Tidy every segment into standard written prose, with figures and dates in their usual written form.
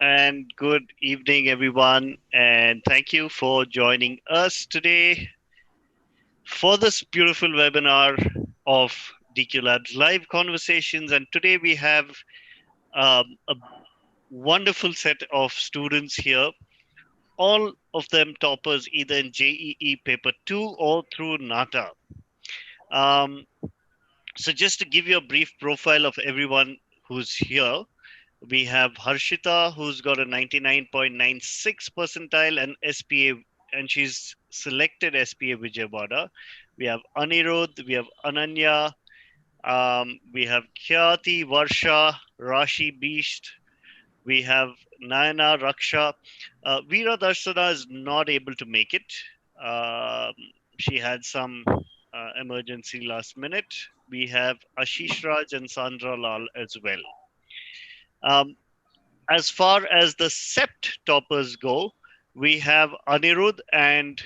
and good evening, everyone. And thank you for joining us today for this beautiful webinar of DQ Labs live conversations. And today we have a wonderful set of students here, all of them toppers either in JEE Paper 2 or through NATA. Um, so, just to give you a brief profile of everyone who's here, we have Harshita, who's got a 99.96 percentile and SPA, and she's selected SPA Vijayawada. We have Anirudh, we have Ananya, we have Khyati, Varsha, Rashi Beast, we have Naina, Raksha. Veera Darshana is not able to make it. Um, she had some emergency last minute. We have Ashish Raj and Sandra Lal as well. Um, as far as the sept toppers go, we have Anirudh and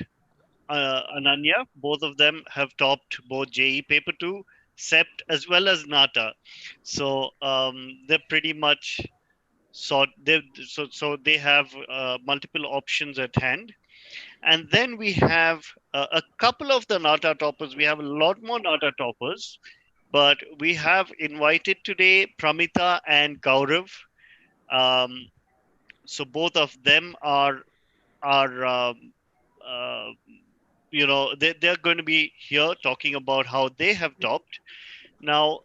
Ananya. Both of them have topped both JE Paper 2, sept, as well as NATA. So they're pretty much so they have multiple options at hand. And then we have a couple of the NATA toppers. We have a lot more NATA toppers, but we have invited today Pramita and Gaurav. Um, so both of them are uh, they're going to be here talking about how they have topped. Now,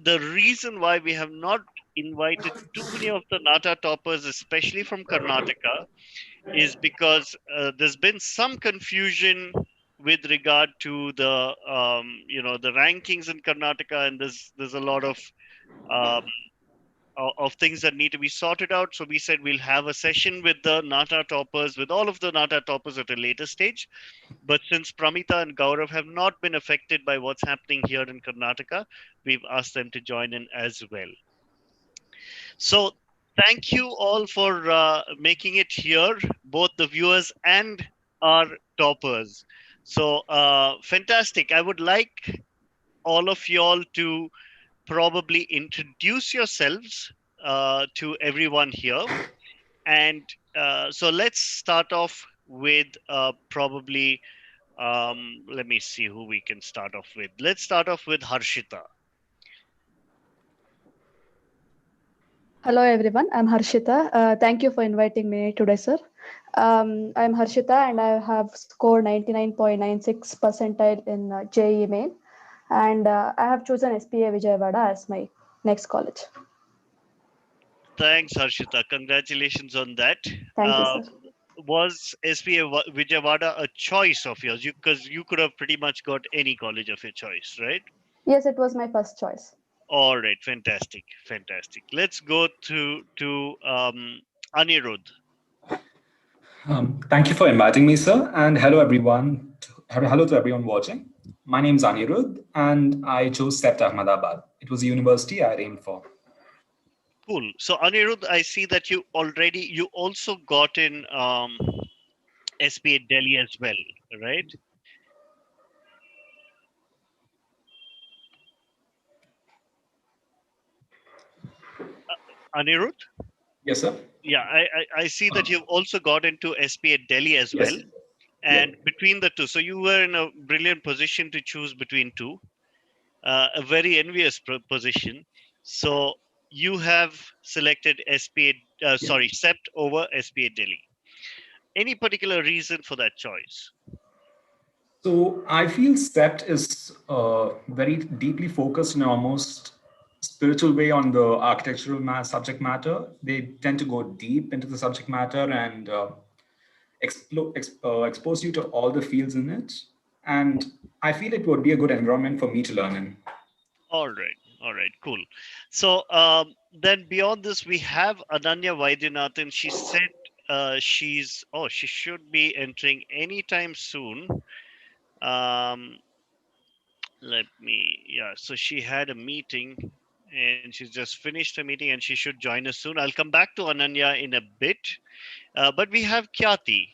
the reason why we have not invited too many of the Nata toppers, especially from Karnataka, is because there's been some confusion with regard to the rankings in Karnataka, and there's a lot um, of things that need to be sorted out. So we said we'll have a session with the NATA toppers, with all of the NATA toppers at a later stage. But since Pramita and Gaurav have not been affected by what's happening here in Karnataka, we've asked them to join in as well. So thank you all for making it here, both the viewers and our toppers. So fantastic. I would like all of y'all to probably introduce yourselves to everyone here. And so let's start off with probably, let me see who we can start off with. Let's start off with Harshita. Hello everyone, I'm Harshita. Thank you for inviting me today, sir. I'm Harshita and I have scored 99.96 percentile in JEE main, and I have chosen SPA Vijayawada as my next college. Thanks, Harshita. Congratulations on that. Thank you, Uh, sir. was SPA Vijayawada a choice of yours? Because you could have pretty much got any college of your choice, right? Yes, it was my first choice. All right, fantastic, fantastic. Let's go to Anirudh. Thank you for inviting me, sir, and hello everyone. Hello to everyone watching. My name is Anirudh, and I chose CEPT Ahmedabad. It was a university I aimed for. Cool. So Anirudh, I see that you also got in SPA Delhi as well, right? Anirudh? Yes, sir. Yeah, I see that you've also got into SPA Delhi as well. Yes. Yeah. And between the two, so you were in a brilliant position to choose between two, a very envious position. So you have selected SEPT over SPA Delhi. Any particular reason for that choice? So I feel CEPT is very deeply focused in almost spiritual way on the architectural subject matter. They tend to go deep into the subject matter and expose you to all the fields in it. And I feel it would be a good environment for me to learn in. All right, cool. So then beyond this, we have Ananya Vaidyanathan. She said she should be entering anytime soon. Um, so she had a meeting and she's just finished a meeting and she should join us soon. I'll come back to Ananya in a bit. But we have Khyati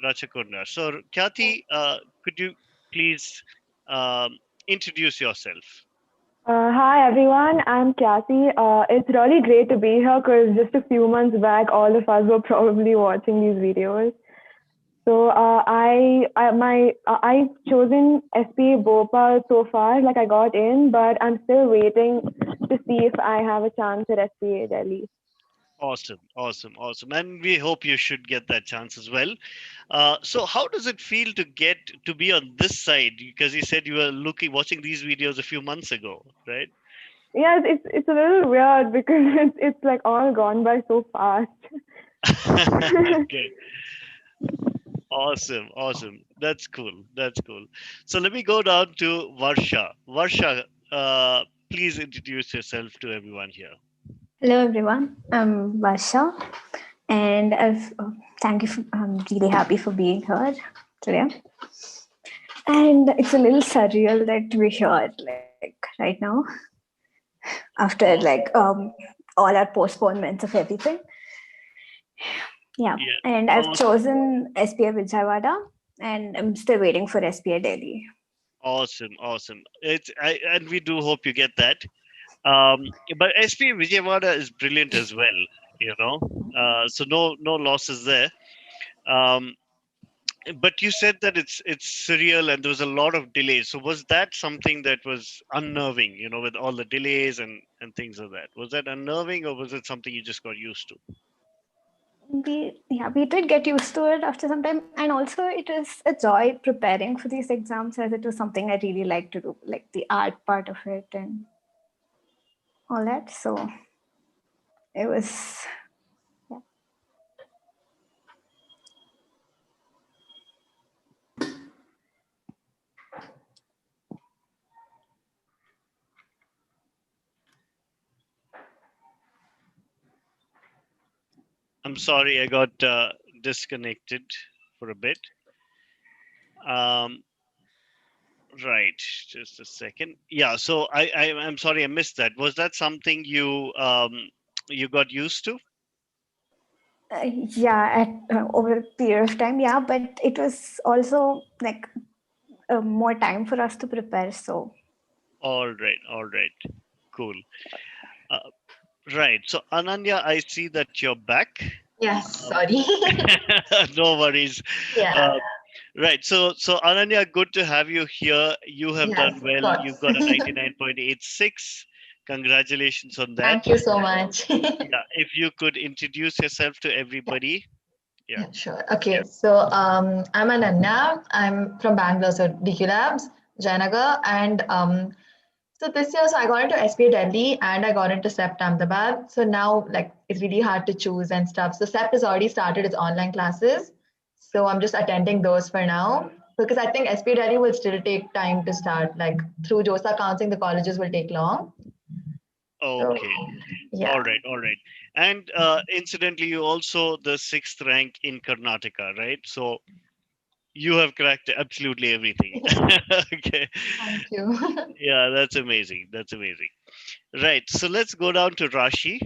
Rachakunda. So Khyati, could you please introduce yourself? Hi everyone, I'm Cassie. It's really great to be here because just a few months back, all of us were probably watching these videos. So I've chosen SPA Bhopal so far. Like I got in, but I'm still waiting to see if I have a chance at SPA Delhi. Awesome, awesome, awesome. And we hope you should get that chance as well. So how does it feel to get to be on this side? Because you said you were watching these videos a few months ago, right? Yeah, it's a little weird because it's like all gone by so fast. Okay. Awesome, awesome. That's cool. That's cool. So let me go down to Varsha. Varsha, please introduce yourself to everyone here. Hello everyone, I'm Varsha, and thank you. I'm really happy for being here today. And it's a little surreal that we're here, like right now, after Oh, all our postponements of everything. Yeah, yeah. and I've Awesome, chosen SPA Vijayawada, and I'm still waiting for SPA Delhi. awesome, awesome. And we do hope you get that. But SP Vijayawada is brilliant as well, you know. So no losses there. Um, but you said that it's surreal and there was a lot of delays. So was that something that was unnerving, with all the delays and things like that? Was that unnerving or was it something you just got used to? We did get used to it after some time, and also it is a joy preparing for these exams, as it was something I really like to do, like the art part of it and all that. So it was. Yeah. I'm sorry, I got disconnected for a bit. Um, right, just a second. Yeah, so I'm sorry I missed that. Was that something you got used to? Yeah, over a period of time, yeah, but it was also like more time for us to prepare. So All right, cool. Uh, right, so Ananya, I see that you're back. Yes, Um, sorry. no worries. Yeah, Uh, right, so Ananya, good to have you here. You have done yes, of well. You course. got a 99.86. Congratulations on that. Thank you so much. Yeah, if you could introduce yourself to Yeah, everybody. Yeah. yeah, sure. Okay, so I'm Ananya. I'm from Bangalore, so DQ Labs, Jayanagar, and so this year, so I got into SPA Delhi and I got into SEPT Ahmedabad. So now, like, it's really hard to choose and stuff. So SEPT has already started its online classes. So I'm just attending those for now because I think SPA Delhi will still take time to start. Like, through JOSA counseling, the colleges will take long. So, Okay. yeah. All right. And incidentally, you also the sixth rank in Karnataka, right? So you have cracked absolutely everything. Okay. Thank you. Yeah, that's amazing. That's amazing. Right. So let's go down to Rashi.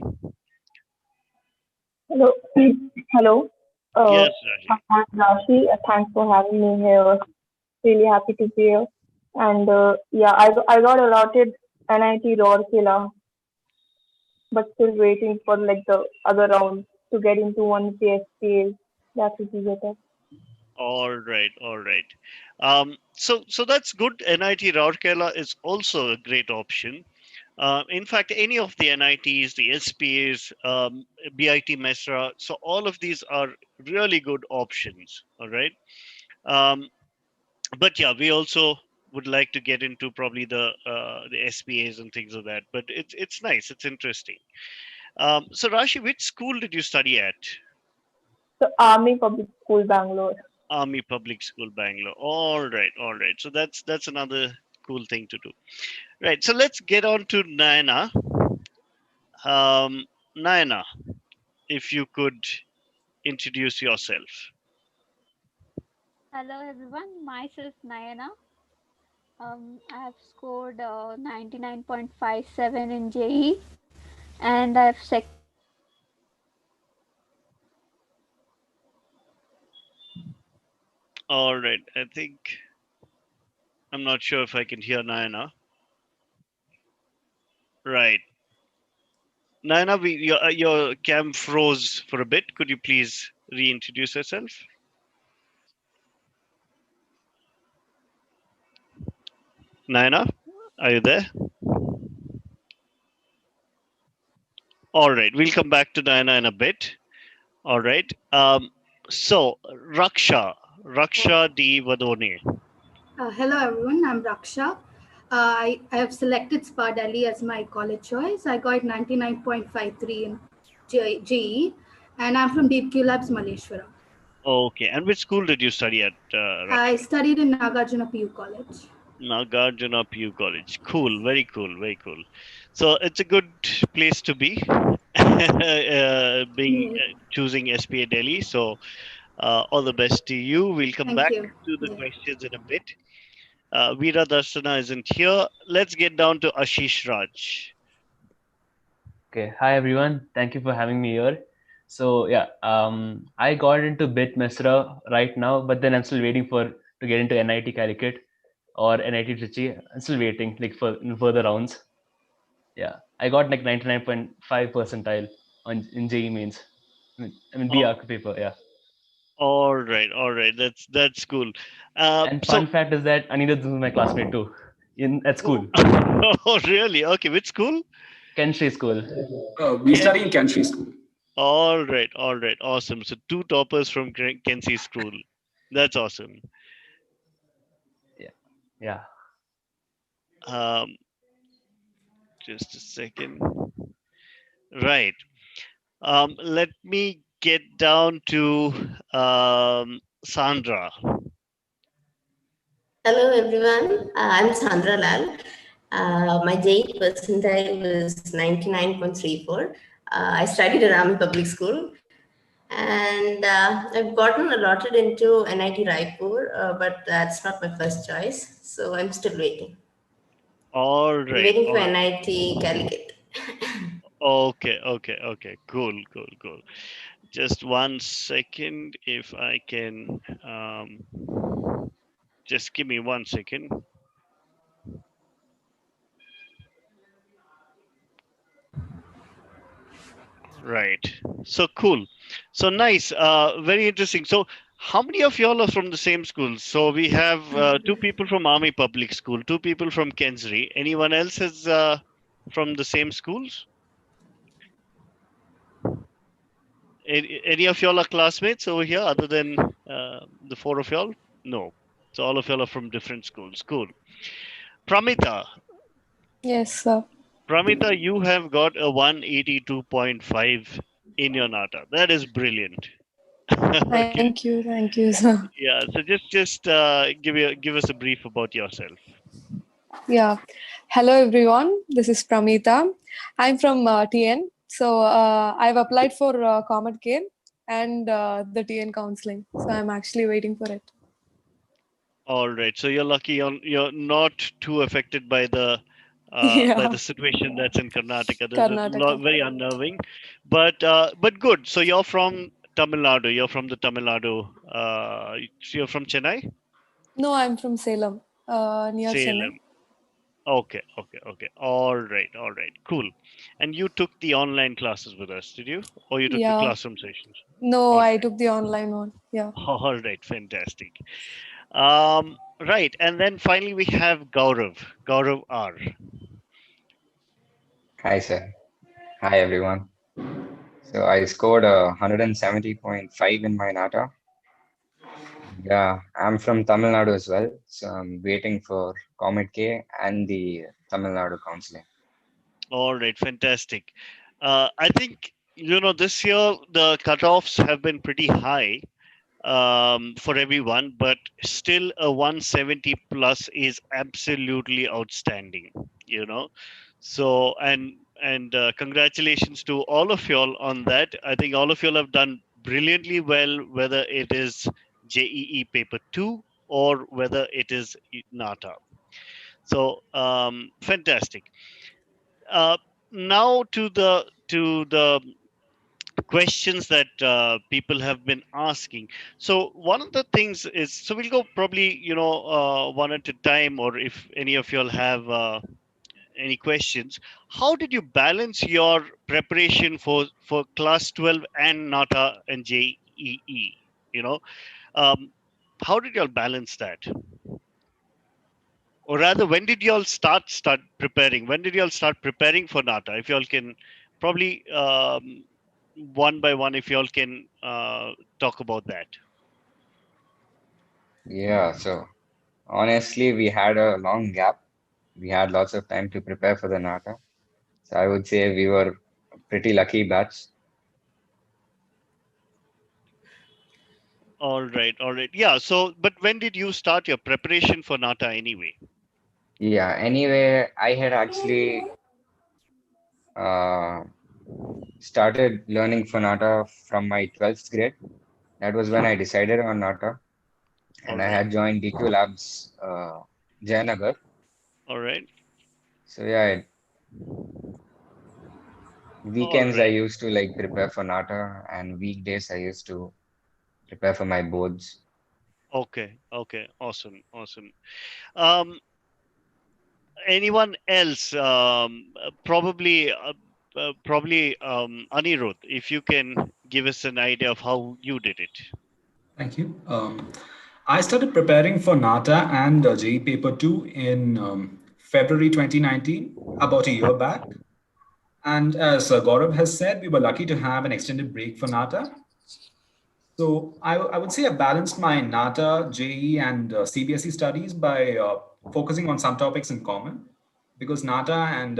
Hello, hello. Yes, Rashi. I'm Rashi. Thanks for having me here. Really happy to be here. And yeah, I got allotted NIT Rourkela, but still waiting for like the other round to get into one of the SPAs. That would be better. All right. All right. So that's good. NIT Rourkela is also a great option. In fact, any of the NITs, the SPAs, BIT Mesra, so all of these are really good options. All right. Um, but yeah, we also would like to get into probably the SPAs and things of that. But it's nice. It's interesting. So Rashi, which school did you study at? So Army Public School, Bangalore. Army Public School, Bangalore. All right, all right. So that's another cool thing to do. Right. So let's get on to Naina. Naina, if you could introduce yourself. Hello everyone, myself Naina. I have scored 99.57 in JE and I've All right. I think I'm not sure if I can hear Naina. Right. Naina, your cam froze for a bit. Could you please reintroduce yourself? Naina, are you there? All right, we'll come back to Naina in a bit. All right. So Raksha D. Vadone. Hello everyone, I'm Raksha. I have selected Spa Delhi as my college choice. I got 99.53 in JE and I'm from Deep Q Labs, Maleshwara. Okay, and which school did you study at, I Raksha? studied in Nagarjuna PU College. Nagarjuna PU College. Cool, very cool, very cool. So it's a good place to be, being choosing SPA Delhi. So all the best to you. We'll come Thank back you. to the questions in a bit. Veera Darshana isn't here. Let's get down to Ashish Raj. Okay, hi everyone. Thank you for having me here. So yeah, I got into Bit Mesra right now, but then I'm still waiting for to get into NIT Calicut or NIT Trichy. I'm still waiting like for in further rounds. Yeah, I got like 99.5 percentile on in JE mains. I mean B Oh, arc paper. Yeah. all right, all right. That's cool. And So, fun fact is that Anirudh is my classmate too in at school, oh, really? Okay, which school? Kenshri school. We study in Kenshin School. All right, awesome. So two toppers from Kensi School. That's awesome. Yeah, yeah. Um, just a second. Right. Let me get down to Sandra. Hello everyone, I'm Sandra Lal. My JEE percentile was 99.34. I studied at Rami Public School and I've gotten allotted into NIT Raipur, but that's not my first choice. So I'm still waiting. All I'm right. waiting All for right. NIT Calicut. Okay. Cool. Just one second, if I can. Just give me 1 second. Right. So cool. So nice. Very interesting. So how many of y'all are from the same school? So we have two people from Army Public School, two people from Kensri. Anyone else is from the same schools? Any of y'all are classmates over here other than the four of y'all? No. So all of y'all are from different schools. Cool. Pramita. Yes, sir. Pramita, you have got a 182.5 in your NATA. That is brilliant. Okay. Thank you, sir. Yeah. So just give us a brief about yourself. Yeah. Hello, everyone. This is Pramita. I'm from TN. So I've applied for Comet Care and the TN counseling. So I'm actually waiting for it. All right. So you're lucky. You're not too affected by the Yeah. situation that's in Karnataka. That's Karnataka. very unnerving, but good. So you're from Tamil Nadu. You're from the Tamil Nadu. You're from Chennai, No, I'm from Salem, near Chennai. Salem. Okay. All right. Cool. And you took the online classes with us, did you? Or you took the Yeah. classroom sessions? No, All I right. took the online one. Yeah. All right. Fantastic. Right. And then finally we have Gaurav. Gaurav R. Hi, sir. Hi, everyone. So I scored a 170.5 in my NATA. Yeah, I'm from Tamil Nadu as well. So I'm waiting for Comet K and the Tamil Nadu counseling. All right. Fantastic. I think, this year the cutoffs have been pretty high for everyone, but still a 170 plus is absolutely outstanding, So, and congratulations to all of y'all on that. I think all of y'all have done brilliantly well, whether it is JEE Paper 2 or whether it is NATA. So, fantastic. Uh, Now to the questions that people have been asking. So one of the things is, so we'll go probably one at a time, or if any of y'all have any questions. How did you balance your preparation for class 12 and NATA and JEE? You know, how did y'all balance that? Or rather, when did y'all start preparing? When did y'all start preparing for NATA? If y'all can probably one by one, if y'all can talk about that. Yeah, so honestly, we had a long gap. We had lots of time to prepare for the NATA. So I would say we were a pretty lucky batch. All right, all right. Yeah. So, but when did you start your preparation for NATA anyway? Yeah, anyway, I had actually uh, started learning for NATA from my 12th grade. That was when I decided on NATA, All and I right, had joined DQ Labs Jayanagar. all right, So yeah, all weekends I right. used to like prepare for NATA, and weekdays I used to prepare for my boards. Okay, okay. Awesome, awesome. Um, anyone else? Probably Anirudh, if you can give us an idea of how you did it. Thank you. I started preparing for NATA and JE Paper 2 in February 2019, about a year back. And as Gaurav has said, we were lucky to have an extended break for NATA. So I would say I balanced my NATA, JE, and CBSE studies by focusing on some topics in common. Because NATA and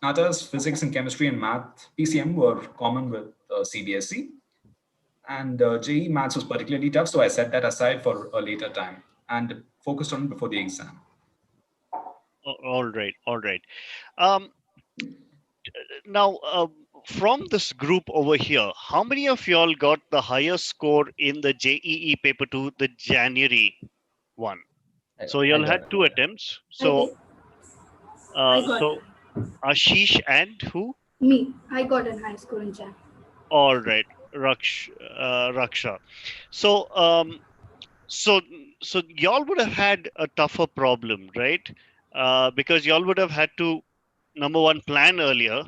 NATA's physics and chemistry and math, PCM, were common with CBSE. And JE maths was particularly tough, so I set that aside for a later time and focused on it before the exam. All right, all right. Um, now, from this group over here, how many of y'all got the highest score in the JEE paper 2, the January one? So I y'all got had it. two attempts. I So, did. I got so Ashish and who? me. I got in high school in Jan. All right, Raksha. So, so, so y'all would have had a tougher problem, right? Because y'all would have had to, number one, plan earlier,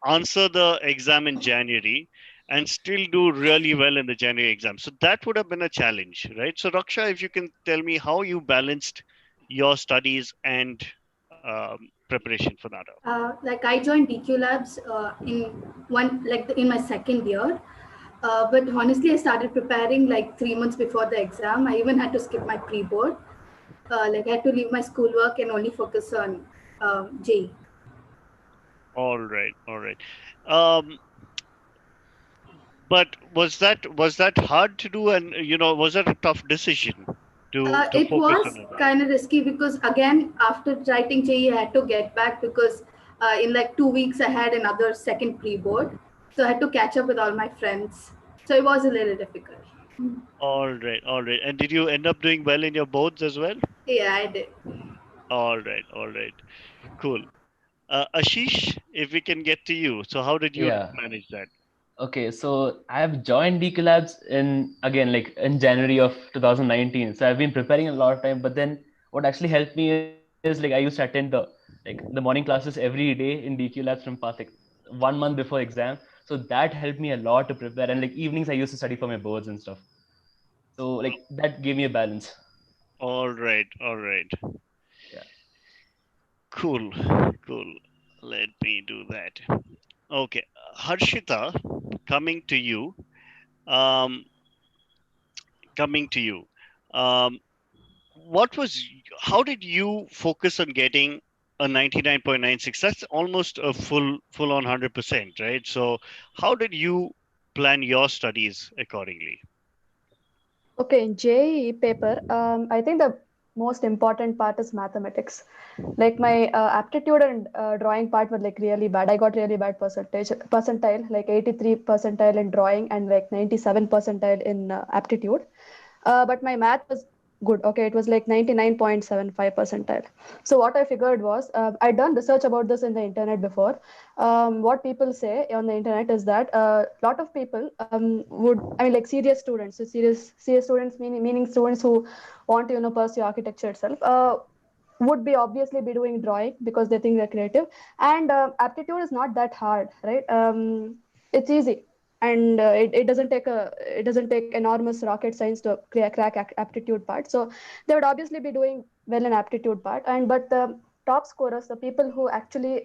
answer the exam in January, and still do really well in the January exam. So that would have been a challenge, right? So, Raksha, if you can tell me how you balanced your studies and preparation for NATA. Like I joined DQ Labs in my second year. But honestly, I started preparing like 3 months before the exam. I even had to skip my pre-board. Like I had to leave my schoolwork and only focus on JE. All right, all right. Um, but was that hard to do, and was that a tough decision to It focus was on it? kind of risky because again, after writing JE, I had to get back because in like 2 weeks I had another second pre-board, so I had to catch up with all my friends. So it was a little difficult. All right, all right. And did you end up doing well in your boards as well? Yeah, I did. All right, all right. Cool. Ashish, if we can get to you. So how did you Yeah. manage that? Okay, so I've joined DQ Labs in again like in January of 2019. So I've been preparing a lot of time, but then what actually helped me is like I used to attend the morning classes every day in DQ Labs from past like 1 month before exam. So that helped me a lot to prepare. And like evenings I used to study for my boards and stuff. So like that gave me a balance. All right, all right. Yeah. Cool, cool. Let me do that. Okay, Harshita, coming to you. Um, coming to you. Um, what was? How did you focus on getting a 99.96? That's almost a full on 100%, right? So, how did you plan your studies accordingly? Okay, in JEE paper, I think the most important part is mathematics. Like my aptitude and drawing part were like really bad. I got really bad percentile, like 83 percentile in drawing and like 97 percentile in aptitude. But my math was good. Okay, it was like 99.75 percentile. So what I figured was, I'd done research about this in the internet before. What people say on the internet is that a lot of people like serious students. So serious students meaning students who want to pursue architecture itself. would be obviously be doing drawing because they think they're creative, and aptitude is not that hard, right? It's easy, and it doesn't take enormous rocket science to crack aptitude part. So they would obviously be doing well in aptitude part, and but the top scorers, the people who actually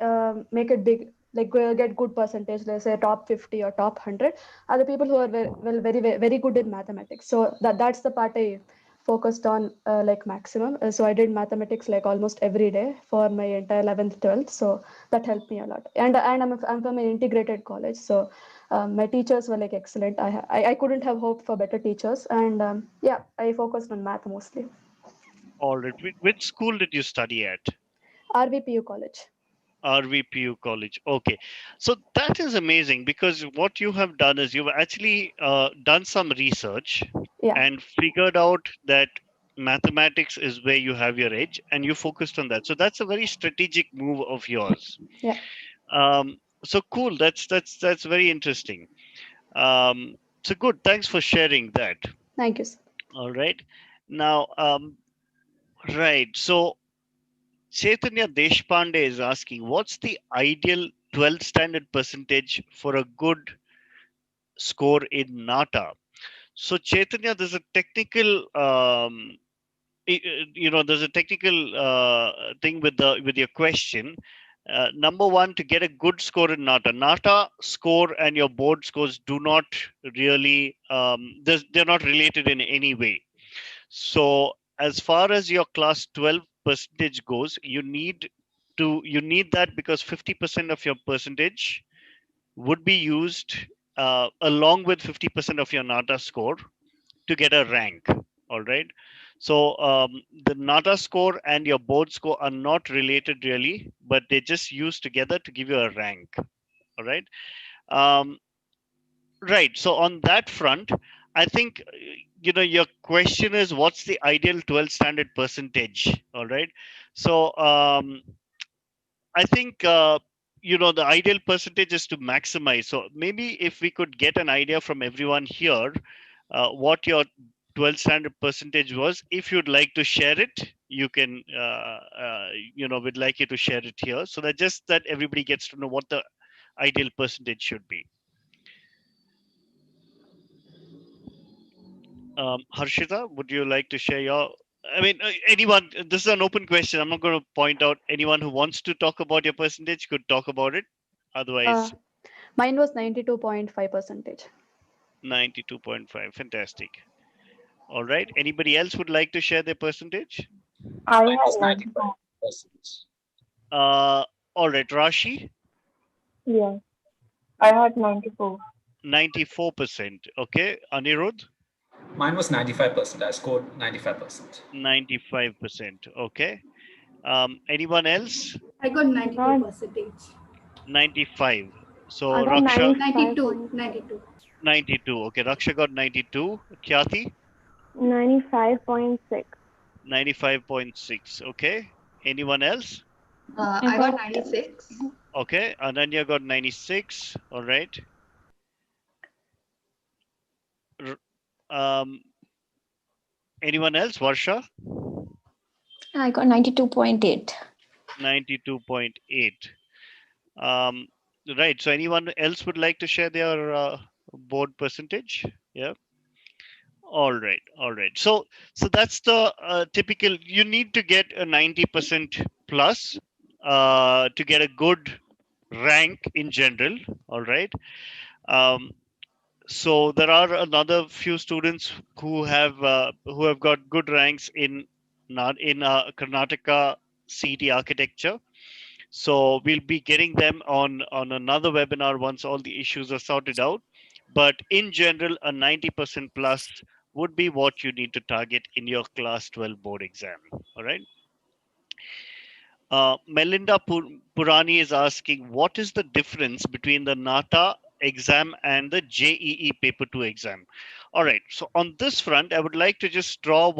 make it big, like get good percentage, let's say top 50 or top 100, are the people who are very good in mathematics. So that's the part I focused on like maximum. So I did mathematics like almost every day for my entire 11th 12th, so that helped me a lot. And I'm from an integrated college, so my teachers were like excellent. I couldn't have hoped for better teachers, and yeah, I focused on math mostly. All right. Which school did you study at? RVPU college. RVPU College. Okay. So that is amazing, because what you have done is you've actually done some research Yeah. and figured out that mathematics is where you have your edge, and you focused on that. So that's a very strategic move of yours. Yeah. So cool. That's very interesting. So good. Thanks for sharing that. Thank you, sir. All right. Now, right. So Chaitanya Deshpande is asking, what's the ideal 12th standard percentage for a good score in NATA? So Chaitanya, there's a technical, there's a technical thing with your question. Number one, to get a good score in NATA score and your board scores do not really, they're not related in any way. So as far as your class 12 percentage goes, you need that, because 50% of your percentage would be used along with 50% of your NATA score to get a rank. All right. So the NATA score and your board score are not related really, but they just used together to give you a rank. All right. Um, Right. So on that front, I think your question is what's the ideal 12 standard percentage? All right. So I think the ideal percentage is to maximize. So maybe if we could get an idea from everyone here, what your 12 standard percentage was. If you'd like to share it, you can. We'd like you to share it here, so that everybody gets to know what the ideal percentage should be. Harshita, would you like to share your? I mean, anyone. This is an open question. I'm not going to point out anyone who wants to talk about your percentage could talk about it. Otherwise, mine was 92.5 percentage. 92.5. Fantastic. All right. Anybody else would like to share their percentage? I had 95%. All right, Rashi. Yeah, I had 94. 94%. Okay, Anirudh. Mine was 95%. I scored 95%. 95%. Okay. Anyone else? I got 92%. 95. So I got Raksha. 92. 92. Okay, Raksha got 92. Khyati? 95.6. 95.6. Okay. Anyone else? I got 96. Okay. Ananya got 96. All right. Anyone else? Varsha? I got 92.8. 92.8. Right. So anyone else would like to share their board percentage? Yeah. All right. All right. So that's the typical. You need to get a 90% plus to get a good rank in general. All right. So there are another few students who have got good ranks in Karnataka CET architecture. So we'll be getting them on another webinar once all the issues are sorted out. But in general, a 90% plus would be what you need to target in your class 12 board exam. All right. Melinda Purani is asking, what is the difference between the NATA exam and the JEE Paper 2 exam? All right. So on this front, I would like to just draw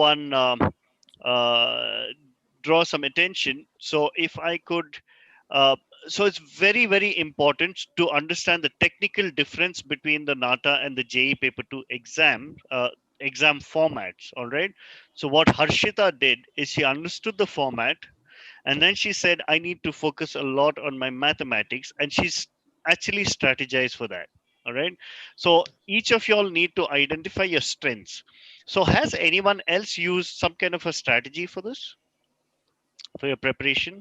some attention. So if I could, so it's very, very important to understand the technical difference between the NATA and the JEE Paper 2 exam formats. All right. So what Harshita did is she understood the format, And then she said, I need to focus a lot on my mathematics. And she's actually strategized for that. All right. So each of y'all need to identify your strengths. So has anyone else used some kind of a strategy for this, for your preparation?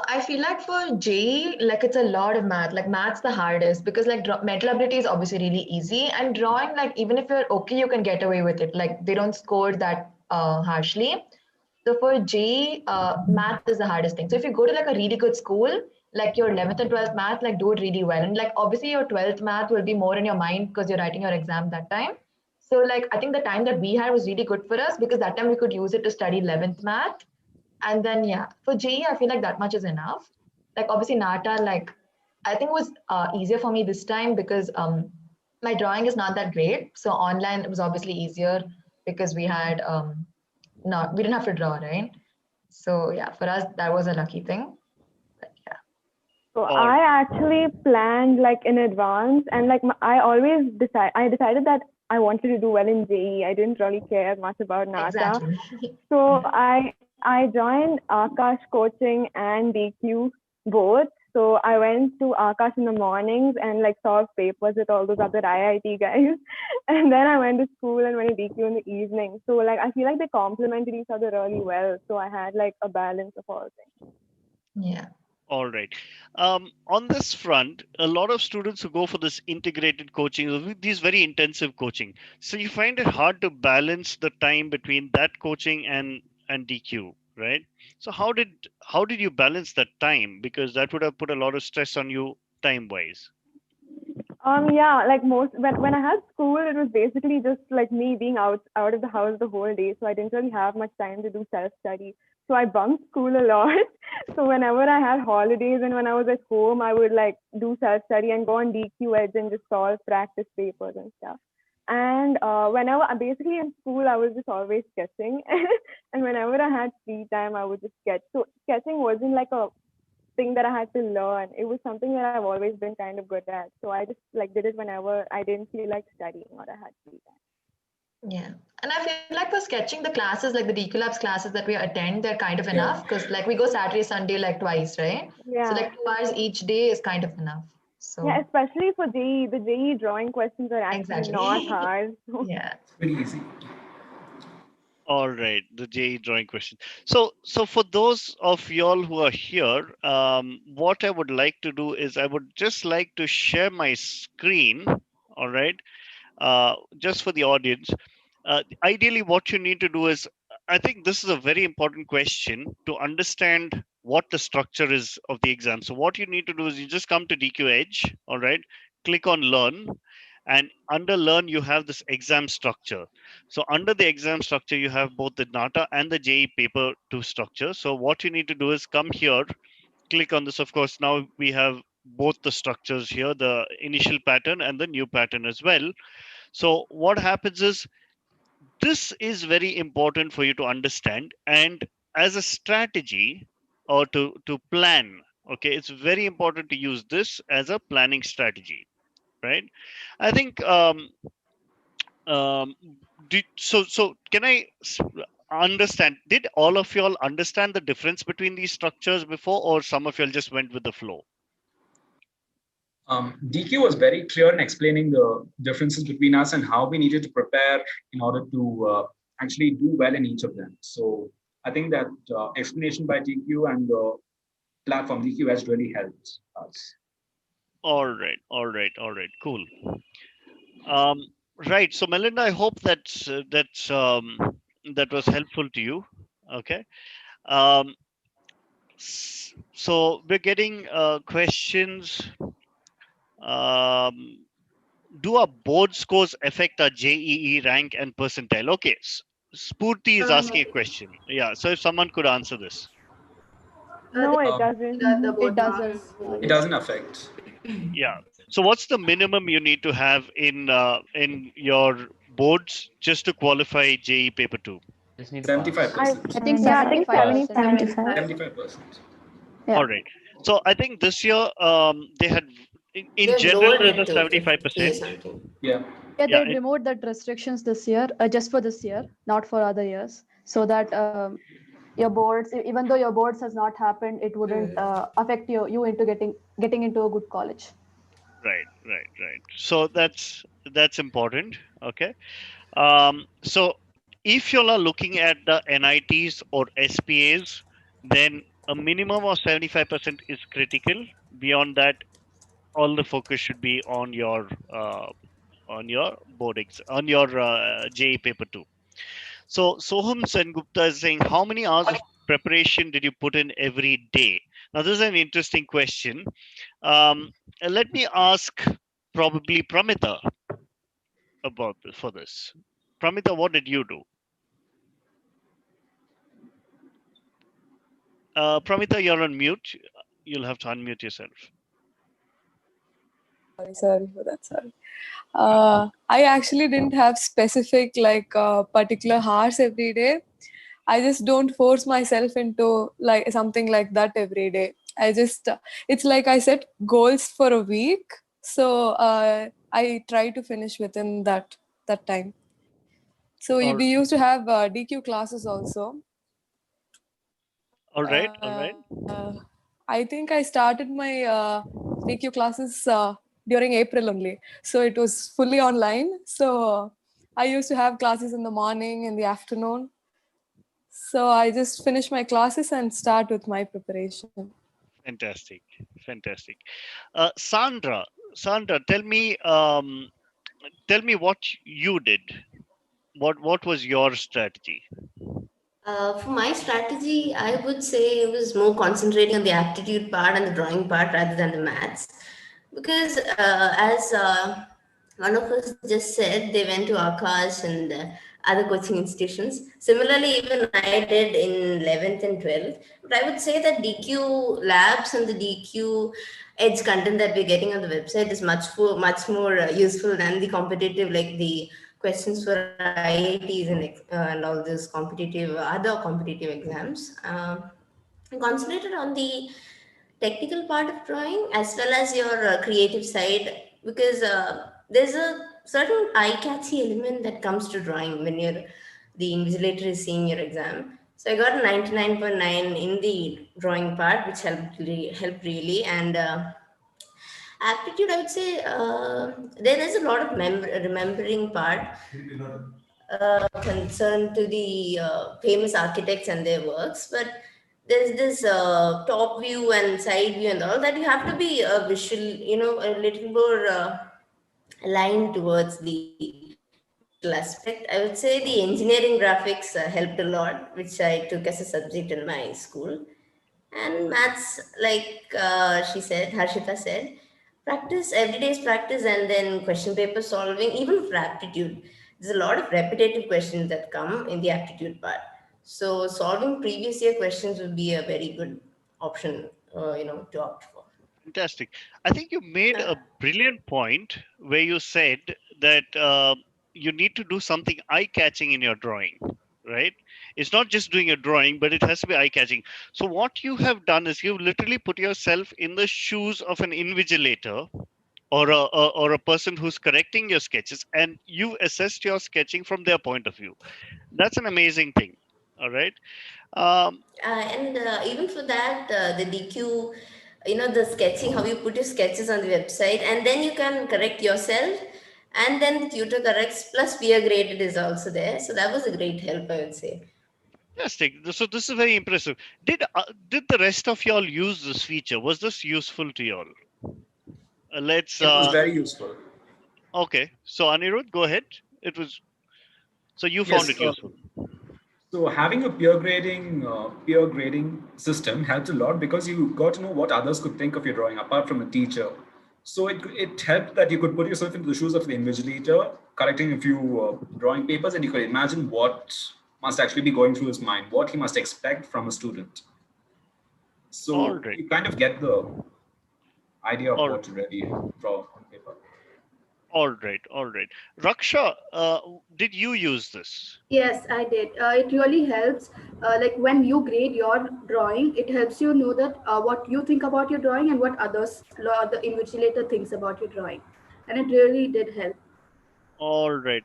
I feel like for JEE, like it's a lot of math. Like math's the hardest because like mental ability is obviously really easy, and drawing, like even if you're okay, you can get away with it. Like they don't score that harshly. So for JEE, math is the hardest thing. So if you go to like a really good school, like your 11th and 12th math, like do it really well. And like obviously your 12th math will be more in your mind because you're writing your exam that time. So like I think the time that we had was really good for us because that time we could use it to study 11th math. And then yeah, for JEE, I feel like that much is enough. Like obviously NATA, like I think was easier for me this time because my drawing is not that great. So online it was obviously easier because we had not we didn't have to draw, right? So yeah, for us that was a lucky thing. But yeah. So I actually planned like in advance, and like I decided that I wanted to do well in JEE. I didn't really care much about NATA. Exactly. So I joined Akash coaching and DQ both. So I went to Akash in the mornings and like solved papers with all those other IIT guys. And then I went to school and went to DQ in the evening. So like I feel like they complemented each other really well. So I had like a balance of all things. Yeah. All right. On this front, a lot of students who go for this integrated coaching, these very intensive coaching. So you find it hard to balance the time between that coaching and DQ, right? So how did you balance that time? Because that would have put a lot of stress on you time wise. Yeah, like when I had school, it was basically just like me being out of the house the whole day. So I didn't really have much time to do self-study. So I bunked school a lot. So whenever I had holidays and when I was at home, I would like do self-study and go on DQ Edge and just solve practice papers and stuff. And whenever basically in school, I was just always sketching. And whenever I had free time, I would just sketch. So sketching wasn't like a thing that I had to learn. It was something that I've always been kind of good at. So I just like did it whenever I didn't feel like studying or I had free time. Yeah. And I feel like for sketching, the classes, like the DQ Labs classes that we attend, they're kind of enough because like we go Saturday, Sunday, like twice, right? Yeah. So like 2 hours each day is kind of enough. So yeah, especially for JEE, the JEE drawing questions are actually not hard. Yeah. Very easy. All right, the JEE drawing question. So for those of y'all who are here, what I would like to do is I would just like to share my screen. All right, just for the audience. Ideally, what you need to do is, I think this is a very important question to understand what the structure is of the exam. So what you need to do is you just come to DQ Edge. All right, click on Learn. And under Learn, you have this exam structure. So under the exam structure, you have both the NATA and the JEE paper 2 structure. So what you need to do is come here, click on this. Of course, now we have both the structures here, the initial pattern and the new pattern as well. So what happens is, this is very important for you to understand. And as a strategy or to plan, okay, it's very important to use this as a planning strategy, right? I think so can I understand, did all of y'all understand the difference between these structures before, or some of y'all just went with the flow? DQ was very clear in explaining the differences between us and how we needed to prepare in order to actually do well in each of them. So I think that explanation by DQ and the platform DQ has really helped us. All right, cool. Right. So Melinda, I hope that was helpful to you. Okay. So we're getting questions. Do our board scores affect our JEE rank and percentile? Okay. Spurti is asking a question. Yeah. So if someone could answer this. No, it doesn't. It doesn't. It doesn't affect. Yeah. So what's the minimum you need to have in your boards just to qualify JEE paper 2? 75%. I think 75%. 75%. Yeah. All right. So I think this year they had in They've general lowered there's it a to 75%. Yeah. Yeah, they removed that restrictions this year, just for this year, not for other years, so that your boards, even though your boards has not happened, it wouldn't affect you into getting into a good college. Right. So that's important. Okay. So if you are looking at the NITs or SPAs, then a minimum of 75% is critical. Beyond that, all the focus should be on your on your JE paper 2. So Soham Sengupta is saying, how many hours of preparation did you put in every day? Now this is an interesting question. Let me ask probably Pramita about this for this. Pramita, what did you do? Pramita, you're on mute. You'll have to unmute yourself. Sorry for that. Sorry. I actually didn't have specific particular hours every day. I just don't force myself into like something like that every day. I just it's like I set goals for a week, so I try to finish within that time. So we used to have DQ classes also. All right. I think I started my DQ classes during April only. So it was fully online. So I used to have classes in the morning, in the afternoon. So I just finish my classes and start with my preparation. Fantastic. Sandra, tell me what you did. What was your strategy? For my strategy, I would say it was more concentrating on the aptitude part and the drawing part rather than the maths. Because as one of us just said, they went to Akash and other coaching institutions. Similarly, even I did in 11th and 12th. But I would say that DQ labs and the DQ edge content that we're getting on the website is much more useful than the competitive, like the questions for IITs and all these other competitive exams. I concentrated on the technical part of drawing as well as your creative side, because there's a certain eye-catchy element that comes to drawing when the invigilator is seeing your exam. So I got a 99.9 in the drawing part, which helped really. And aptitude, I would say there is a lot of remembering part concerned to the famous architects and their works, but there's this top view and side view and all that you have to be visual, a little more aligned towards the visual aspect. I would say the engineering graphics helped a lot, which I took as a subject in my school. And maths, like Harshita said, practice, every day's practice, and then question paper solving, even for aptitude. There's a lot of repetitive questions that come in the aptitude part. So solving previous year questions would be a very good option, to opt for. Fantastic. I think you made a brilliant point where you said that you need to do something eye-catching in your drawing, right? It's not just doing a drawing, but it has to be eye-catching. So what you have done is you've literally put yourself in the shoes of an invigilator or a person who's correcting your sketches, and you assessed your sketching from their point of view. That's an amazing thing. All right. And even for that, the DQ, the sketching, how you put your sketches on the website, and then you can correct yourself, and then the tutor corrects, plus peer graded is also there. So that was a great help, I would say. Fantastic. So this is very impressive. Did the rest of y'all use this feature? Was this useful to y'all? It was very useful. Okay. So Anirudh, go ahead. It was. So you found it useful. So having a peer grading system helped a lot, because you got to know what others could think of your drawing apart from a teacher. So it helped that you could put yourself into the shoes of the invigilator, correcting a few drawing papers, and you could imagine what must actually be going through his mind, what he must expect from a student. So you kind of get the idea of what to really draw on paper. All right. Raksha, did you use this? Yes, I did. It really helps. Like when you grade your drawing, it helps you know that what you think about your drawing and what the invigilator thinks about your drawing. And it really did help. All right.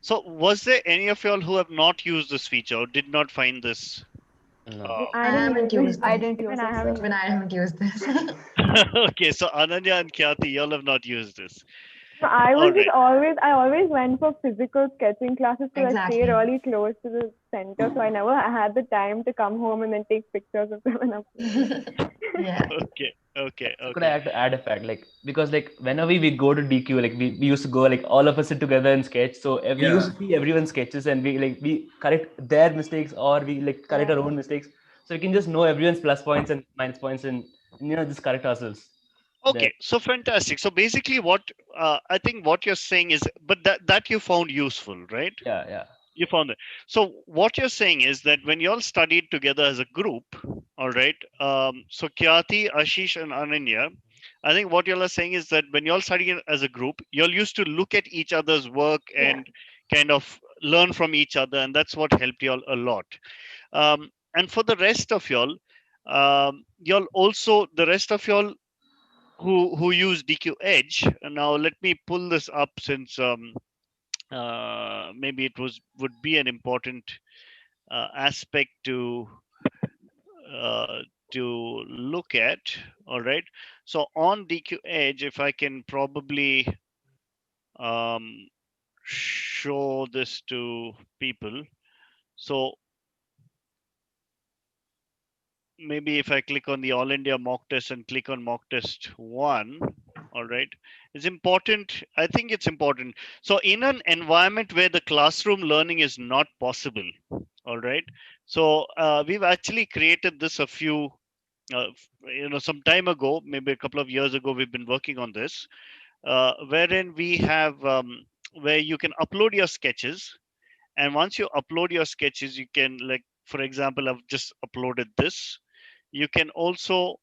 So was there any of y'all who have not used this feature or did not find this No. I I haven't didn't use used it. I this. didn't use Even it, I sir. haven't Even I haven't used this. Okay, so Ananya and Khyati, y'all have not used this. So I All was just right. I always went for physical sketching classes because I stayed Exactly. really close to the center. So I never had the time to come home and then take pictures of them and upload it. Yeah. Okay. So could I add a fact, like, because like whenever we go to DQ, like we used to go, like all of us sit together and sketch. So we used to see everyone's sketches and we correct their mistakes, or we like correct our own mistakes. So we can just know everyone's plus points and minus points, and just correct ourselves. Okay, so fantastic. So basically, what I think what you're saying is, but that you found useful, right? Yeah. You found it. So what you're saying is that when you all studied together as a group, all right. So Kyati, Ashish, and Ananya, I think what you all are saying is that when you all study as a group, you all used to look at each other's work and kind of learn from each other, and that's what helped you all a lot. And for the rest of y'all, y'all also the rest of y'all who use DQ Edge. And now let me pull this up since maybe it would be an important aspect uh, to look at. All right. So on DQ Edge, if I can probably um, show this to people. So maybe if I click on the All India mock test and click on mock test 1, all right, it's important. I think it's important. So in an environment where the classroom learning is not possible, all right, so we've actually created this a few, some time ago, maybe a couple of years ago, we've been working on this, wherein we have, where you can upload your sketches. And once you upload your sketches, you can, like, for example, I've just uploaded this. You can also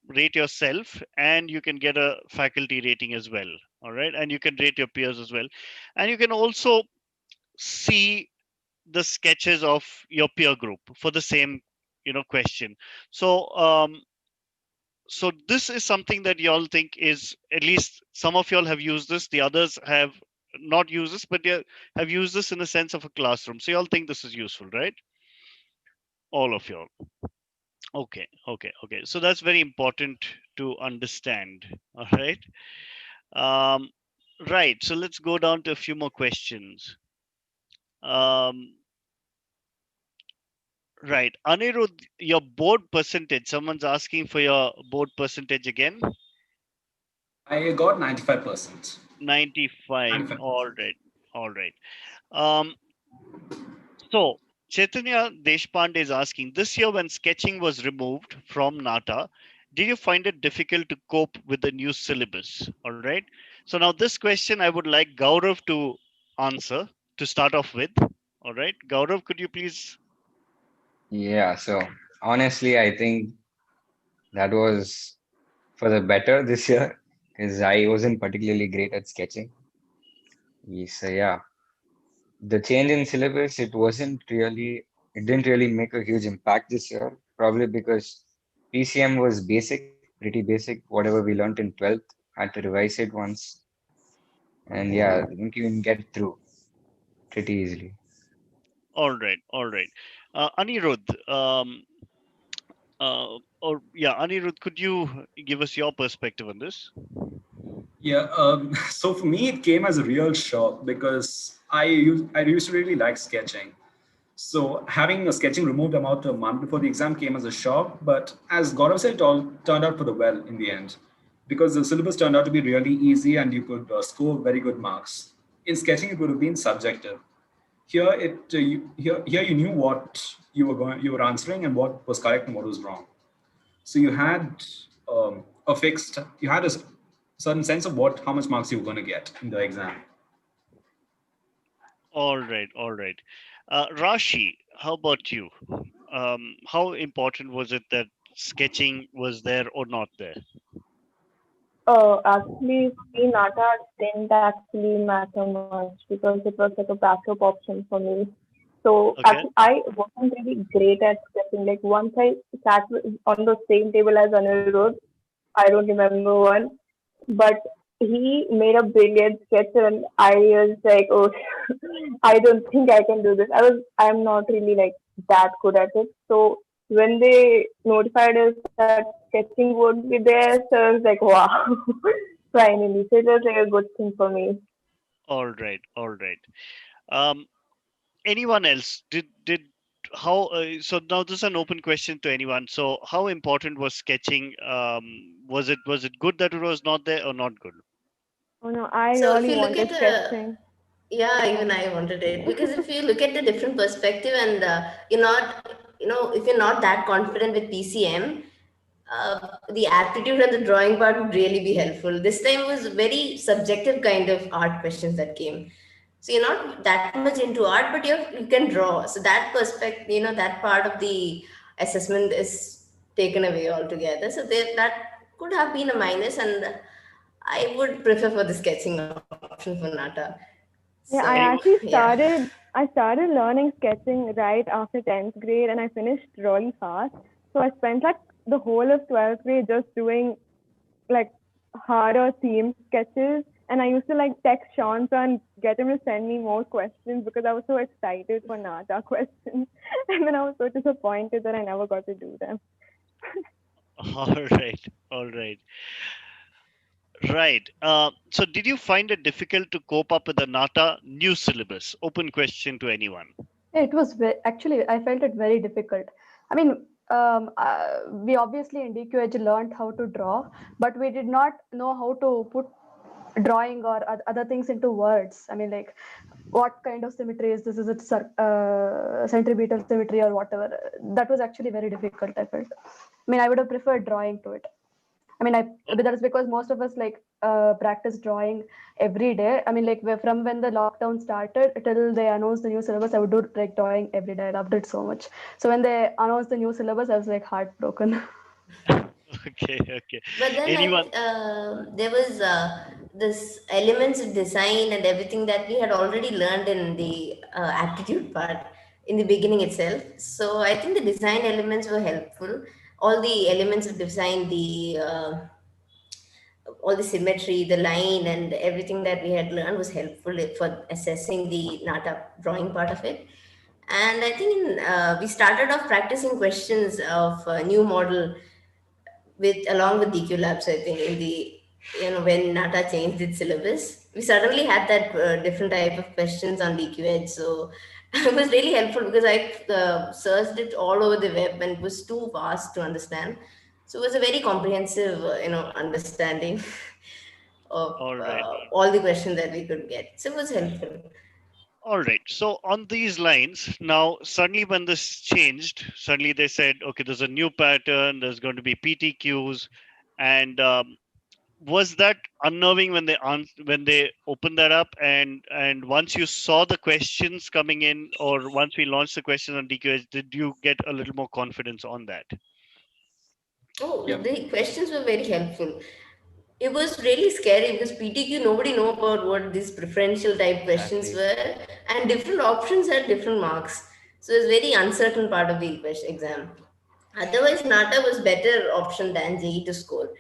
rate yourself, and you can get a faculty rating as well. All right. And you can rate your peers as well. And you can also see the sketches of your peer group for the same, question. So this is something that y'all think is, at least some of y'all have used this, the others have not used this, but they have used this in the sense of a classroom. So y'all think this is useful, right? All of y'all. Okay. So that's very important to understand. All right. Um, right. So let's go down to a few more questions. Right. Anirudh, your board percentage. Someone's asking for your board percentage again. I got 95%. 95. All right. Um, so Chaitanya Deshpande is asking, this year when sketching was removed from NATA, did you find it difficult to cope with the new syllabus? All right. So now this question I would like Gaurav to answer to start off with. All right. Gaurav, could you please? Yeah, so honestly, I think that was for the better this year because I wasn't particularly great at sketching. So yeah, the change in syllabus, it didn't really make a huge impact this year, probably because PCM was basic, pretty basic, whatever we learned in 12th, had to revise it once. And yeah, I think you can get through pretty easily. All right. All right. Anirudh, Anirudh, could you give us your perspective on this? Yeah, so for me, it came as a real shock because I used to really like sketching. So having a sketching removed about a month before the exam came as a shock. But as Gaurav said, it all turned out for the well in the end because the syllabus turned out to be really easy and you could score very good marks. In sketching, it would have been subjective. Here you knew what you were answering and what was correct and what was wrong. So you had you had a certain sense of how much marks you were going to get in the exam. All right. All right. Rashi, how about you? How important was it that sketching was there or not there? Actually, see, NATA didn't actually matter much because it was like a backup option for me. So Okay. actually, I wasn't really great at sketching. Like once I sat on the same table as Anirudh, I don't remember one, but he made a brilliant sketch, and I was like, oh, I don't think I can do this. I'm not really like that good at it. So when they notified us that sketching would be there, so I was like, wow, finally. So it was like a good thing for me. All right, all right. Um, Anyone else? Did how? So now this is an open question to anyone. So how important was sketching? Was it good that it was not there or not good? Oh no, I So if really you look at wanted sketching. yeah, even I wanted it because if you look at the different perspective and you're not, if you're not that confident with PCM, the aptitude and the drawing part would really be helpful. This time was very subjective kind of art questions that came. So you're not that much into art, but you can draw. So that perspective, that part of the assessment is taken away altogether. So that could have been a minus, and I would prefer for the sketching option for NATA. Yeah, So I Anyone? actually yeah. started learning sketching right after 10th grade and I finished really fast. So I spent like the whole of 12th grade just doing like harder theme sketches. And I used to like text Sean and get him to send me more questions because I was so excited for NATA questions. And then I was so disappointed that I never got to do them. All right, all right, right. So did you find it difficult to cope up with the NATA new syllabus? Open question to anyone. It was actually, I felt it very difficult. I mean, we obviously in DQH learned how to draw, but we did not know how to put drawing or other things into words. I mean, like what kind of symmetry is this? Is it centripetal symmetry or whatever? That was actually very difficult, I felt. I mean, I would have preferred drawing to it. I mean, that is because most of us like practice drawing every day. I mean, like from when the lockdown started till they announced the new syllabus, I would do like drawing every day. I loved it so much. So when they announced the new syllabus, I was like heartbroken. Okay, okay. But then Anyone? there was this elements of design and everything that we had already learned in the aptitude part in the beginning itself. So I think the design elements were helpful. All the elements of design, all the symmetry, the line, and everything that we had learned was helpful for assessing the NATA drawing part of it. And I think we started off practicing questions of new model along with DQ Labs. I think in the when NATA changed its syllabus, we suddenly had that different type of questions on DQ Edge. So it was really helpful because I searched it all over the web and it was too vast to understand. So it was a very comprehensive, understanding of All right. all the questions that we could get. So it was helpful. All right. So on these lines, now suddenly when this changed, suddenly they said, okay, there's a new pattern. There's going to be PTQs, and was that unnerving when they opened that up? And once you saw the questions coming in, or once we launched the questions on DQH, did you get a little more confidence on that? Oh, Yeah. the questions were very helpful. It was really scary because PTQ, nobody know about what these preferential type questions Exactly. were, and different options had different marks. So it was very uncertain part of the exam. Otherwise, NATA was better option than JE to score.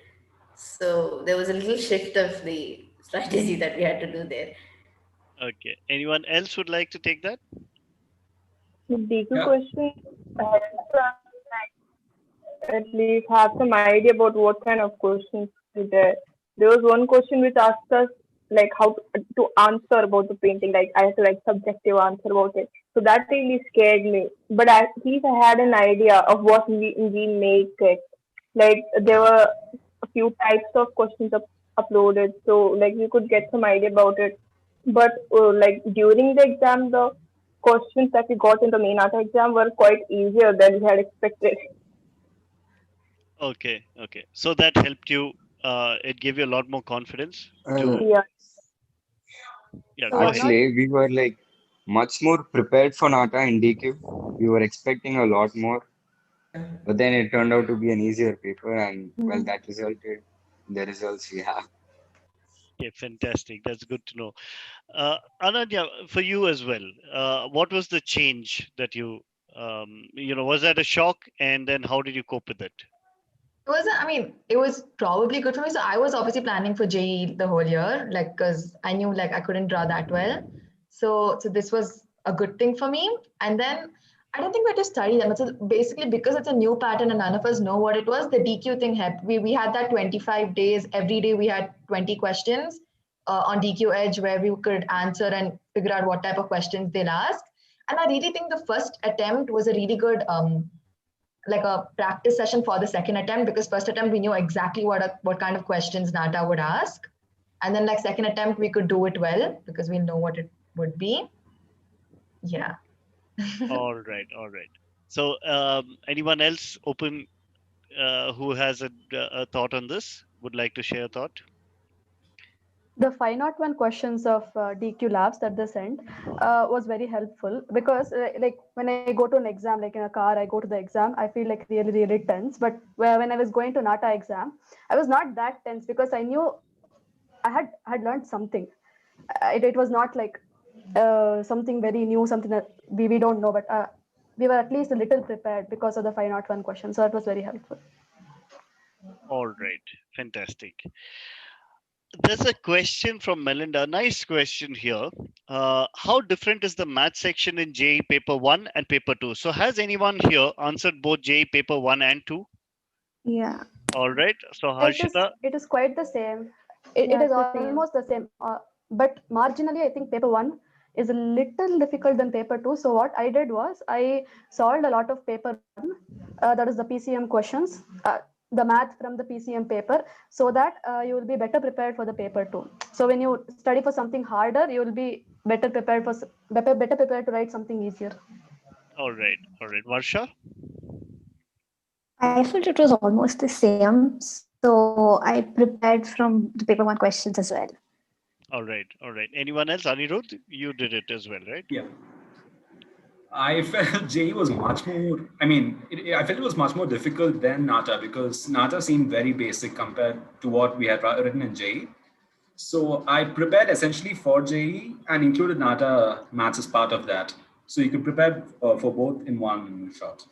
So there was a little shift of the strategy that we had to do there. Okay. Anyone else would like to take that? The DQ Yeah. question helps us at least have some idea about what kind of questions is there. There was one question which asked us like how to answer about the painting. Like I had to like subjective answer about it. So that really scared me. But at least I had an idea of what we make it. Like there were a few types of questions uploaded, so like you could get some idea about it. But like during the exam, the questions that we got in the main art exam were quite easier than we had expected. Okay. Okay. So that helped you. It gave you a lot more confidence Uh, to. Yeah. Yeah. So Go one ahead. of Actually, we were like much more prepared for NATA and DQ. We were expecting a lot more, but then it turned out to be an easier paper, and well, that resulted in the results we have. Okay. Fantastic. That's good to know. Ananya, for you as well, what was the change that was that a shock? And then how did you cope with it? It was probably good for me. So I was obviously planning for JE the whole year, like, because I knew like I couldn't draw that well. So this was a good thing for me. And then I don't think we had to study them. It's basically because it's a new pattern and none of us know what it was. The DQ thing helped. We had that 25 days. Every day we had 20 questions on DQ Edge where we could answer and figure out what type of questions they'll ask. And I really think the first attempt was a really good like a practice session for the second attempt, because first attempt we knew exactly what kind of questions NATA would ask, and then like second attempt we could do it well because we know what it would be. Yeah. All right, all right. So anyone else open who has a thought on this, would like to share a thought? The 501 questions of DQ labs that they sent was very helpful, because like when I go to an exam, like in a car, I go to the exam, I feel like really tense. But when I was going to NATA exam, I was not that tense because I knew I had learned something. It was not like something very new, something that we don't know, but we were at least a little prepared because of the 501 questions. So it was very helpful. All right, fantastic. There's a question from Melinda. Nice question here. How different is the math section in JE paper 1 and paper 2? So has anyone here answered both JE paper 1 and 2? Yeah. All right. So Harshita. It is quite the same. It is almost the same. But marginally, I think paper 1 is a little difficult than paper 2. So what I did was I solved a lot of paper 1, that is the PCM questions, the math from the PCM paper, so that you will be better prepared for the paper 2. So when you study for something harder, you will be better prepared to write something easier. All right. All right. Varsha? I felt it was almost the same. So I prepared from the paper 1 questions as well. All right. All right. Anyone else? Anirudh, you did it as well, right? Yeah. I felt JE was much more, I felt it was much more difficult than NATA, because NATA seemed very basic compared to what we had written in JE. So I prepared essentially for JE and included NATA maths as part of that. So you could prepare for both in one shot.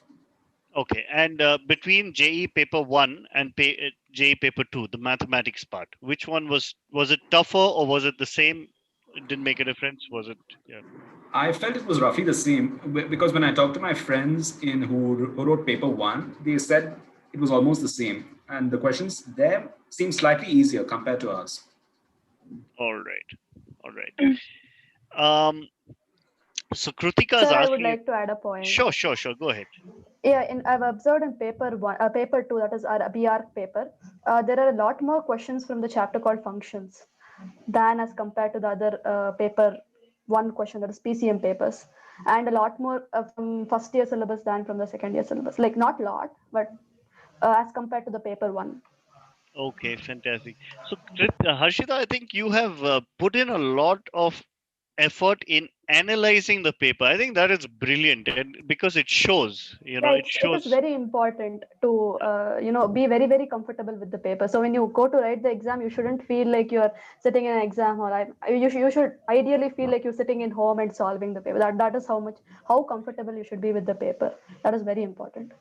Okay. And between JE paper 1 and JE paper 2, the mathematics part, which one was it tougher or was it the same? It didn't make a difference. Was it? Yeah. I felt it was roughly the same, because when I talked to my friends who wrote paper 1, they said it was almost the same. And the questions there seem slightly easier compared to ours. All right. All right. So Krutika is Sir, asking. I would like to add a point. Sure. Go ahead. Yeah, I've observed in paper 2, that is our BR paper, there are a lot more questions from the chapter called functions than as compared to the other paper 1 question, that is PCM papers, and a lot more from first year syllabus than from the second year syllabus. Like not a lot, but as compared to the paper 1. Okay, fantastic. So Harshita, I think you have put in a lot of effort in analyzing the paper. I think that is brilliant, and because it shows, it shows. It is very important to be very comfortable with the paper. So when you go to write the exam, you shouldn't feel like you're sitting in an exam hall. You should ideally feel like you're sitting in home and solving the paper. That is how comfortable you should be with the paper. That is very important.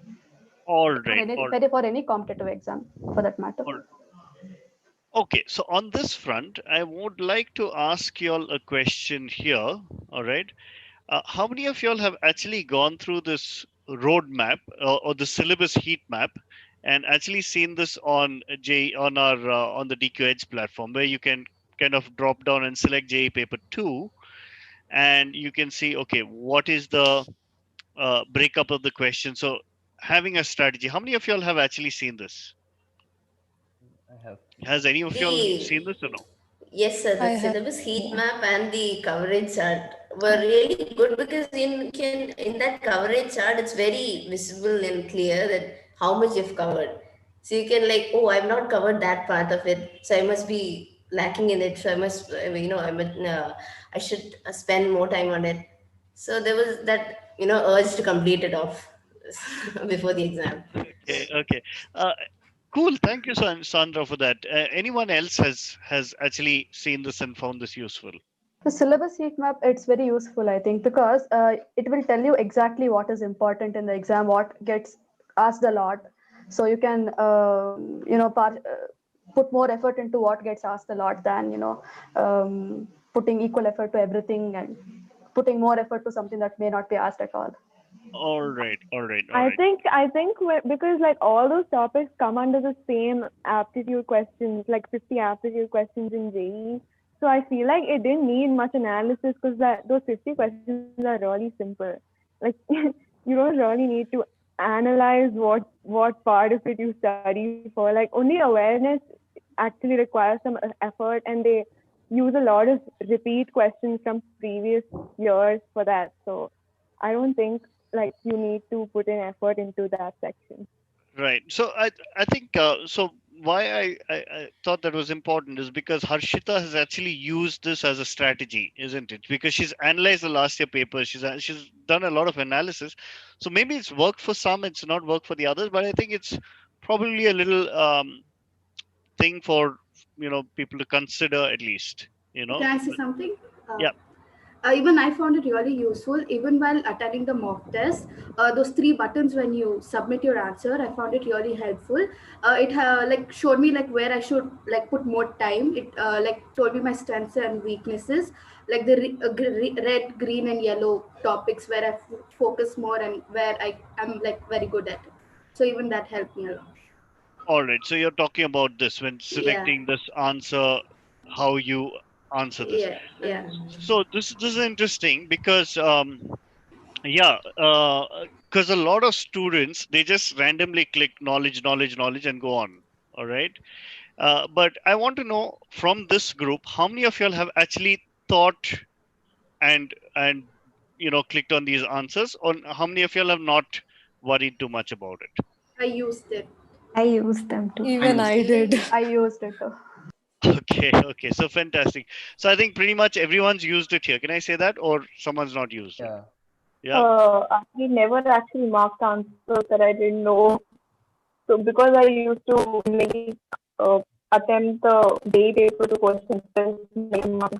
All right. For any competitive exam, for that matter. Okay, so on this front, I would like to ask you all a question here. All right. How many of you all have actually gone through this roadmap or the syllabus heat map and actually seen this on on the DQ Edge platform, where you can kind of drop down and select JE paper 2, and you can see, okay, what is the breakup of the question? So having a strategy. How many of you all have actually seen this? I have. Has any of you all seen this or no? Yes, sir. The syllabus heat map and the coverage chart were really good, because in that coverage chart, it's very visible and clear that how much you've covered. So you can I've not covered that part of it, so I must be lacking in it. So I should spend more time on it. So there was that urge to complete it off before the exam. Okay. Cool. Thank you, Sandra, for that. Anyone else has actually seen this and found this useful? The syllabus heat map, it's very useful, I think, because it will tell you exactly what is important in the exam, what gets asked a lot. So you can, put more effort into what gets asked a lot than, putting equal effort to everything and putting more effort to something that may not be asked at all. All right, all right, all I right. think because like all those topics come under the same aptitude questions, like 50 aptitude questions in JEE. So I feel like it didn't need much analysis because that those 50 questions are really simple. Like you don't really need to analyze what part of it you study for. Like only awareness actually requires some effort, and they use a lot of repeat questions from previous years for that. So I don't think like you need to put in effort into that section. Right. So I think so. Why I thought that was important is because Harshita has actually used this as a strategy, isn't it? Because she's analyzed the last year paper. She's done a lot of analysis. So maybe it's worked for some, it's not worked for the others. But I think it's probably a little thing for people to consider at least. You know. Can I say something? Uh, Yeah. Even I found it really useful. Even while attending the mock test, those three buttons when you submit your answer, I found it really helpful. It like showed me like where I should like put more time. It like told me my strengths and weaknesses, like the red, green, and yellow topics where I focus more and where I am like very good at it. So even that helped me a lot. All right. So you're talking about this when Yeah, selecting this answer, how you answer this. yeah, yeah. So this is interesting because yeah, because a lot of students they just randomly click knowledge, knowledge, knowledge and go on. All right. But I want to know from this group how many of y'all have actually thought and clicked on these answers, or how many of y'all have not worried too much about it? I used it. I use them too. Even I did. I used it. Okay, okay, so fantastic. So I think pretty much everyone's used it here. Can I say that, or someone's not used it? Yeah. Yeah. I never actually marked answers that I didn't know. So because I used to make attempt the day paper to question test name marks,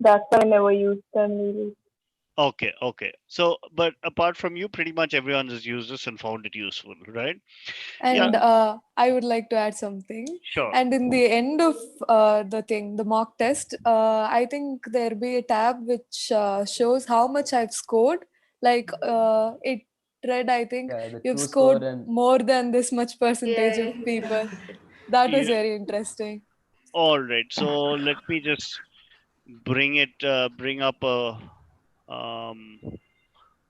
that's why I never used them really. Okay, okay. So, but apart from you, pretty much everyone has used this and found it useful, right? Yeah, And I would like to add something. sure. And in the end of the mock test, I think there'll be a tab which shows how much I've scored. Like it read, I think Yeah, the you've true score scored and more than this much percentage Yeah. of people. That was Yeah. very interesting. All right. So let me just bring up um,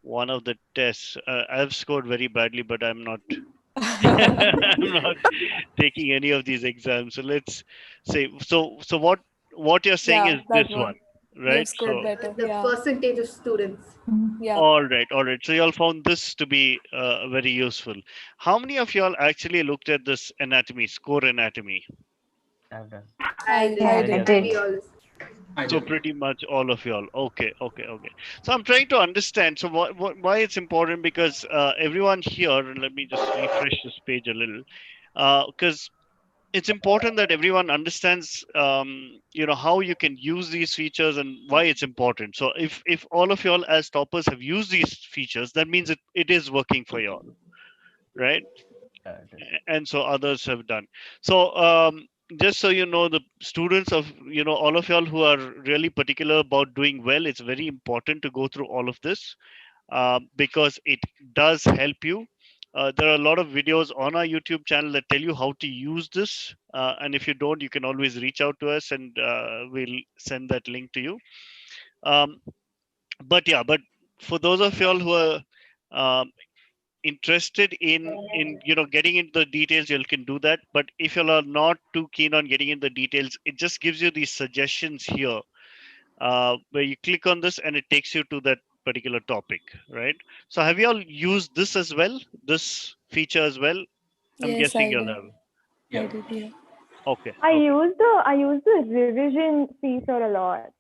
one of the tests. I've scored very badly, but I'm not. I'm not taking any of these exams. So let's say. So what you're saying Yeah, is this that one, one. We have right? scored So better. The Yeah. percentage of students. Yeah. all right, all right. So y'all found this to be very useful. How many of y'all actually looked at this anatomy, score anatomy? I've done. I I did. Yeah, Many I of And them. we did. all. I So did. pretty much all of y'all. Okay, okay, okay. So I'm trying to understand. So why it's important because everyone here. Let me just refresh this page a little, because it's important that everyone understands, how you can use these features and why it's important. So if all of y'all as toppers have used these features, that means it is working for y'all, right? Yeah, it is. And so others have done. So just so you know, the students of all of y'all who are really particular about doing well, it's very important to go through all of this because it does help you. There are a lot of videos on our YouTube channel that tell you how to use this, and if you don't, you can always reach out to us and we'll send that link to you. um, but yeah, but for those of y'all who are um, interested in getting into the details, you can do that. But if you are not too keen on getting into the details, it just gives you these suggestions here, where you click on this and it takes you to that particular topic, right? So have you all used this as well, this feature as well? I'm Yes, guessing I you'll did. have. I Yeah. did. Yeah. Okay, I okay. use the revision feature a lot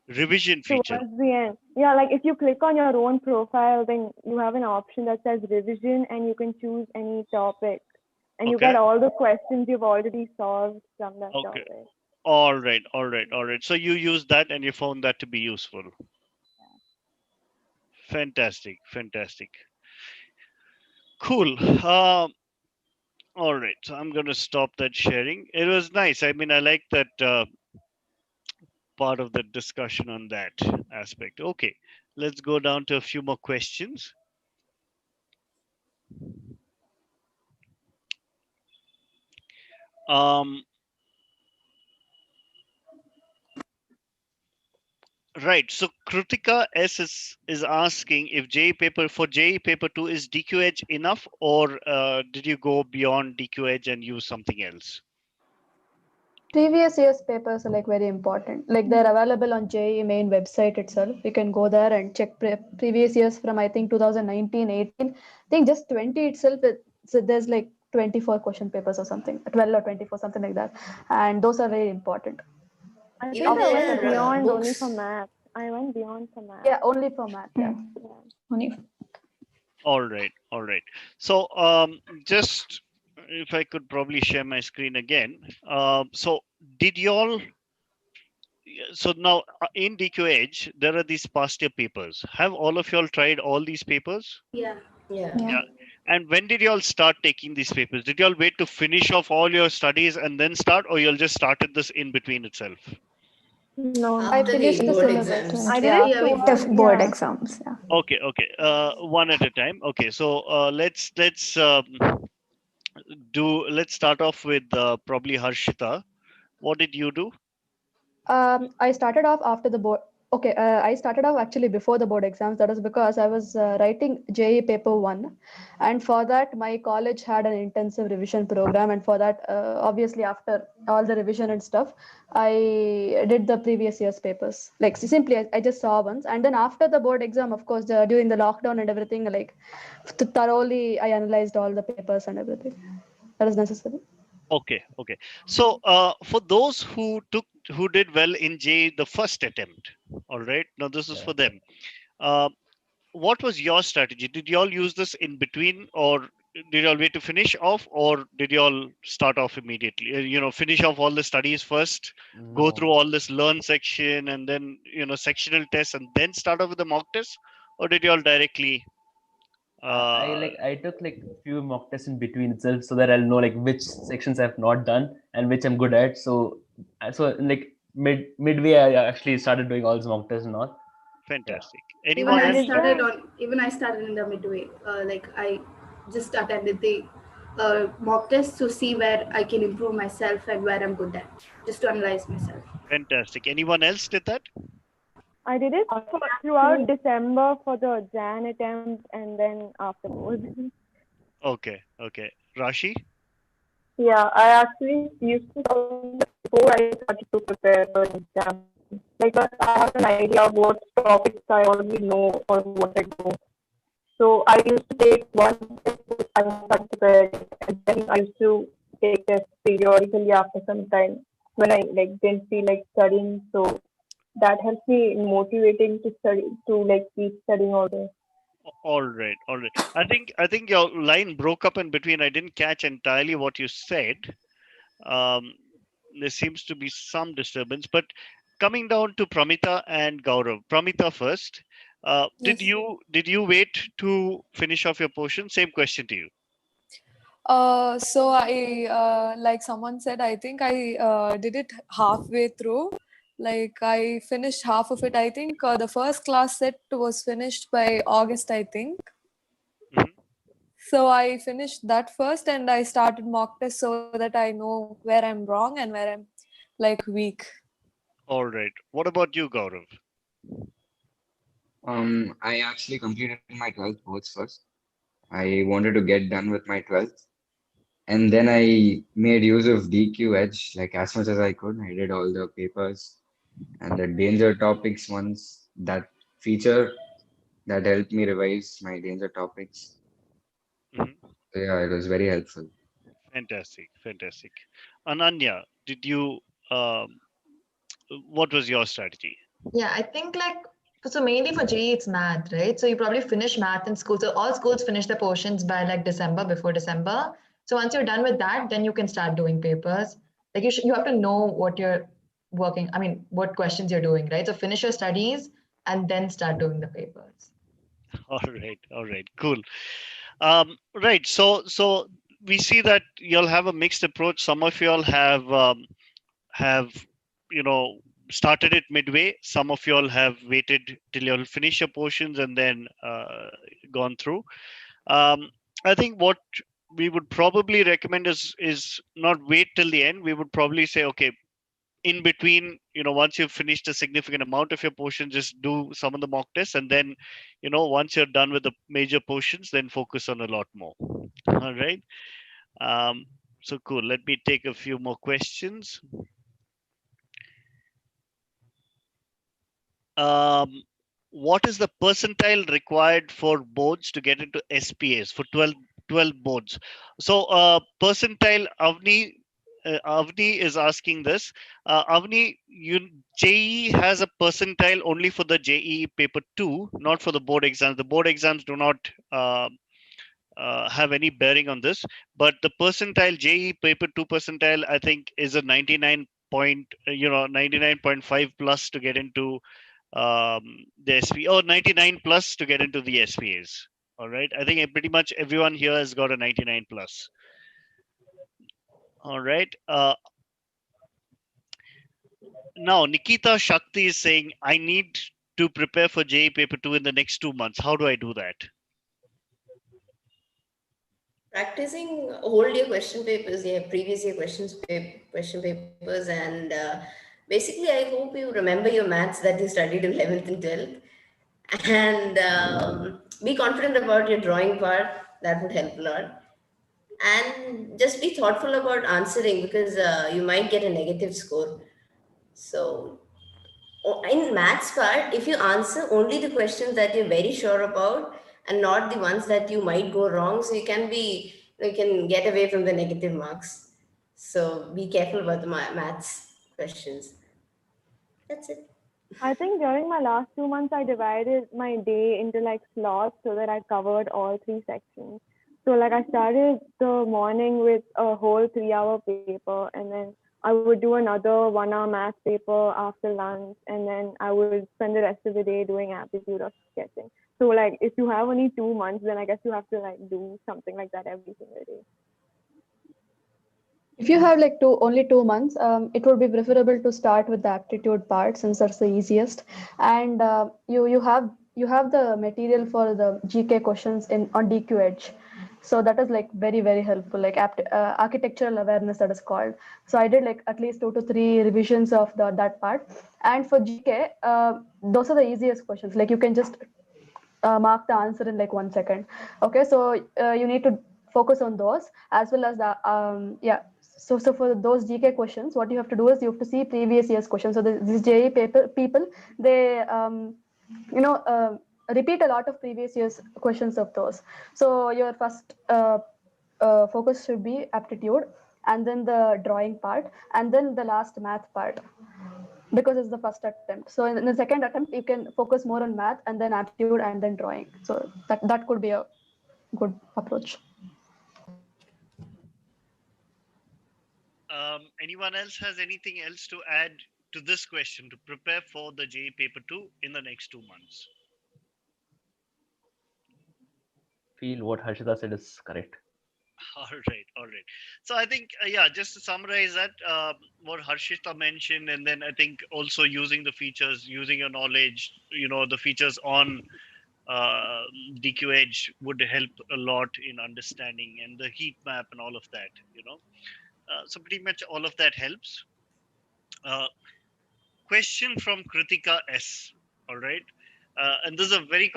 Revision feature. towards the end. Yeah, like if you click on your own profile, then you have an option that says revision, and you can choose any topic, and you Okay, get all the questions you've already solved from that okay. topic. All right, all right, all right. So you use that and you found that to be useful. Fantastic, fantastic. Cool. All right, so I'm going to stop that sharing. It was nice. I mean, I like that part of the discussion on that aspect. Okay, let's go down to a few more questions. Um, right. So Kritika S is asking if JE paper for JE paper 2 is DQ Edge enough, or did you go beyond DQ Edge and use something else? Previous year's papers are like very important. Like they're available on JEE main website itself. You can go there and check previous years from I think 2019, 18. I think just 20 itself. So there's like 24 question papers or something, 12 or 24, something like that. And those are very important. I Even think I went there are beyond only for books. math. I went beyond for math. Yeah, only for math. Yeah. Only. All right. All right. So just if I could probably share my screen again. So did y'all? So now in DQ Edge, there are these past year papers. Have all of y'all tried all these papers? Yeah. Yeah. Yeah. And when did y'all start taking these papers? Did y'all wait to finish off all your studies and then start, or y'all just started this in between itself? No, I After finished the the board syllabus. exams. I did Yeah. it Yeah, we towards Board yeah. exams. Yeah. Okay, okay. One at a time. Okay, so let's let's start off with probably Harshita. What did you do? I started off after the board. Okay, I started off actually before the board exams. That is because I was writing JE paper 1, and for that my college had an intensive revision program, and for that, obviously after all the revision and stuff, I did the previous year's papers. Like simply, I just saw once, and then after the board exam, of course, during the lockdown and everything, like thoroughly I analyzed all the papers and everything that is necessary. Okay, okay. So for those who did well in J the first attempt, all right. Now this is for them. Uh, what was your strategy? Did y'all use this in between, or did y'all wait to finish off, or did y'all start off immediately? Finish off all the studies first, go through No. all this learn section, and then sectional tests, and then start off with the mock test, or did y'all directly? I took like few mock tests in between itself so that I'll know like which sections I've not done and which I'm good at. So like midway I actually started doing all these mock tests and all. Yeah. Fantastic. Even Anyone I else? started on. Even I started in the midway. Like I just attended the mock test to see where I can improve myself and where I'm good at, just to analyze myself. Fantastic. Anyone else did that? I did it throughout December for the Jan attempt and then after board. Okay, okay. Rashi? Yeah, I actually used to before I started to prepare for an exam. Like I have an idea of what topics I already know or what I know. So I used to take one test I started preparing, and then I used to take tests periodically after some time when I like didn't feel like studying. So that helps me in motivating to study to like keep studying all day. All right, all right. I think your line broke up in between. I didn't catch entirely what you said. Um, there seems to be some disturbance, but coming down to Pramita and Gaurav. Pramita first. Did Yes. you wait to finish off your portion? Same question to you. So I, like someone said, I think I did it halfway through. Like I finished half of it. I think the first class set was finished by August, I think. Mhm. So I finished that first and I started mock test so that I know where I'm wrong and where I'm like weak. All right. What about you, Gaurav? I actually completed my 12th boards first. I wanted to get done with my 12th. And then I made use of DQ Edge like as much as I could. I did all the papers and the danger topics ones, that feature that helped me revise my danger topics. Mhm. So yeah, it was very helpful. Fantastic, fantastic. Ananya, did you? Um, what was your strategy? Yeah, I think like so mainly for JEE it's math, right? So you probably finish math in school. So all schools finish their portions by like December, before December. So once you're done with that, then you can start doing papers. Like you have to know what you're working. I mean, what questions you're doing, right? So finish your studies and then start doing the papers. All right, cool. Right. So we see that you'll have a mixed approach. Some of y'all have you know started it midway. Some of y'all have waited till you'll finish your portions and then gone through. Um, I think what we would probably recommend is not wait till the end. We would probably say, okay, in between, once you've finished a significant amount of your portion, just do some of the mock tests, and then, once you're done with the major portions, then focus on a lot more. All right. So cool. Let me take a few more questions. What is the percentile required for boards to get into SPAs for 12 boards? So percentile, Avni is asking this. Avni, JEE has a percentile only for the JEE paper 2, not for the board exams. The board exams do not have any bearing on this, but the percentile JEE paper 2 percentile, I think, is a 99.5 plus to get into the SP, or 99 plus to get into the SPAs. All right. I think pretty much everyone here has got a 99 plus. All right. Now, Nikita Shakti is saying, I need to prepare for JEE paper 2 in the next 2 months. How do I do that? Practicing, hold your question papers, previous year question papers, and basically, I hope you remember your maths that you studied in 11th and 12th, and be confident about your drawing part. That would help a lot. And just be thoughtful about answering, because you might get a negative score. So in maths part, if you answer only the questions that you're very sure about and not the ones that you might go wrong, so you can get away from the negative marks. So be careful about the maths questions. That's it. I think during my last 2 months, I divided my day into like slots so that I covered all 3 sections. So like I started the morning with a whole 3-hour paper, and then I would do another 1-hour math paper after lunch, and then I would spend the rest of the day doing aptitude or sketching. So like if you have only 2 months, then I guess you have to like do something like that every single day. If you have like only 2 months, it would be preferable to start with the aptitude part, since that's the easiest, and you have the material for the GK questions on DQ Edge. So that is like very, very helpful, like architectural awareness, that is called. So I did like at least 2 to 3 revisions of that part. And for GK, those are the easiest questions. Like you can just mark the answer in like 1 second. Okay, so you need to focus on those, as well as the So for those GK questions, what you have to do is you have to see previous year's questions. So this JEE paper people, they repeat a lot of previous year's questions of those. So your first focus should be aptitude, and then the drawing part, and then the last math part, because it's the first attempt. So in the second attempt, you can focus more on math, and then aptitude, and then drawing. So that could be a good approach. Anyone else has anything else to add to this question to prepare for the JEE paper 2 in the next 2 months? Feel what Harshita said is correct. All right. So I think, just to summarize that, what Harshita mentioned, and then I think also using the features, using your knowledge, the features on DQ Edge would help a lot in understanding, and the heat map and all of that, so pretty much all of that helps. Question from Kritika S. All right. And this is a very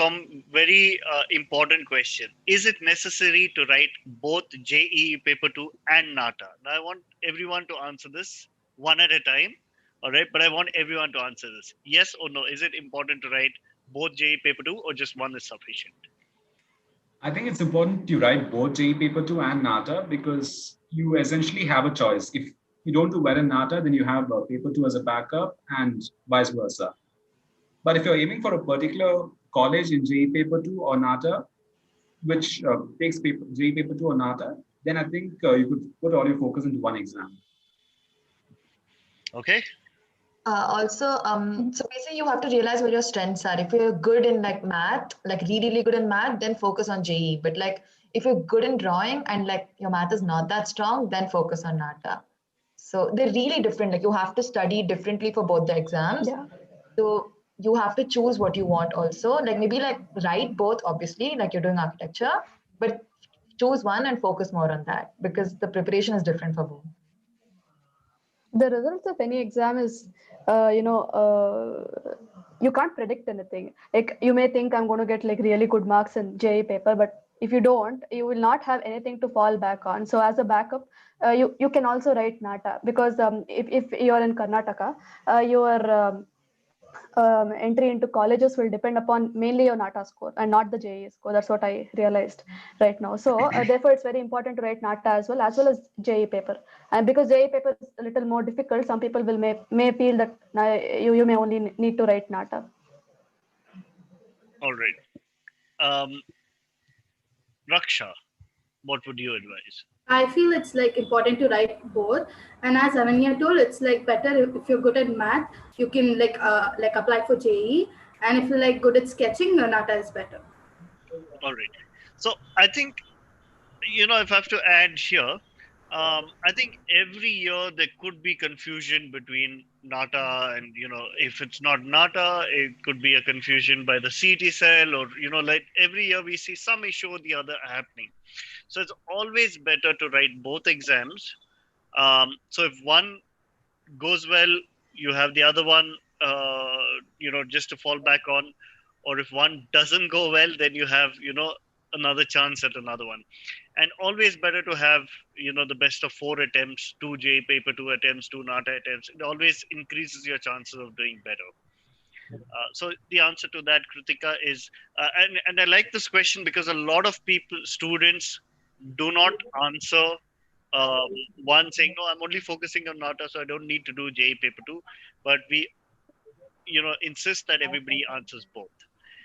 important question. Is it necessary to write both JEE paper 2 and NATA? Now I want everyone to answer this one at a time. All right. But I want everyone to answer this. Yes or no. Is it important to write both JEE paper 2, or just one is sufficient? I think it's important to write both JEE paper 2 and NATA, because you essentially have a choice. If you don't do well in NATA, then you have paper 2 as a backup, and vice versa. But if you're aiming for a particular college in JEE paper 2 or NATA, which takes JEE paper 2 or NATA, then I think you could put all your focus into one exam. Okay. So basically you have to realize what your strengths are. If you're good in like math, like really good in math, then focus on JEE. But like if you're good in drawing and like your math is not that strong, then focus on NATA. So they're really different. Like you have to study differently for both the exams. Yeah. So you have to choose what you want also. Like maybe like write both, obviously, like you're doing architecture, but choose one and focus more on that, because the preparation is different for both. The results of any exam is, you can't predict anything. Like you may think I'm going to get like really good marks in JE paper, but if you don't, you will not have anything to fall back on. So as a backup, you can also write NATA, because if you're in Karnataka, your entry into colleges will depend upon mainly your NATA score and not the JE score. That's what I realized right now. So therefore, it's very important to write NATA as well as JE paper. And because JE paper is a little more difficult, some people will may feel that you may only need to write NATA. All right. Raksha, what would you advise? I feel it's like important to write both, and as Ananya told, it's like better if you're good at math, you can like apply for JE, and if you're like good at sketching, NATA is better. All right. So I think, if I have to add here, I think every year there could be confusion between NATA and, if it's not NATA, it could be a confusion by the CT cell, or, like every year we see some issue or the other happening. So it's always better to write both exams. So if one goes well, you have the other one, just to fall back on. Or if one doesn't go well, then you have, another chance at another one. And always better to have, the best of 4 attempts, 2 JE paper, 2 attempts, 2 NATA attempts. It always increases your chances of doing better. So the answer to that, Kritika, is, and I like this question because a lot of students do not answer one saying, no, I'm only focusing on NATA, so I don't need to do JE paper 2. But we, insist that everybody answers both.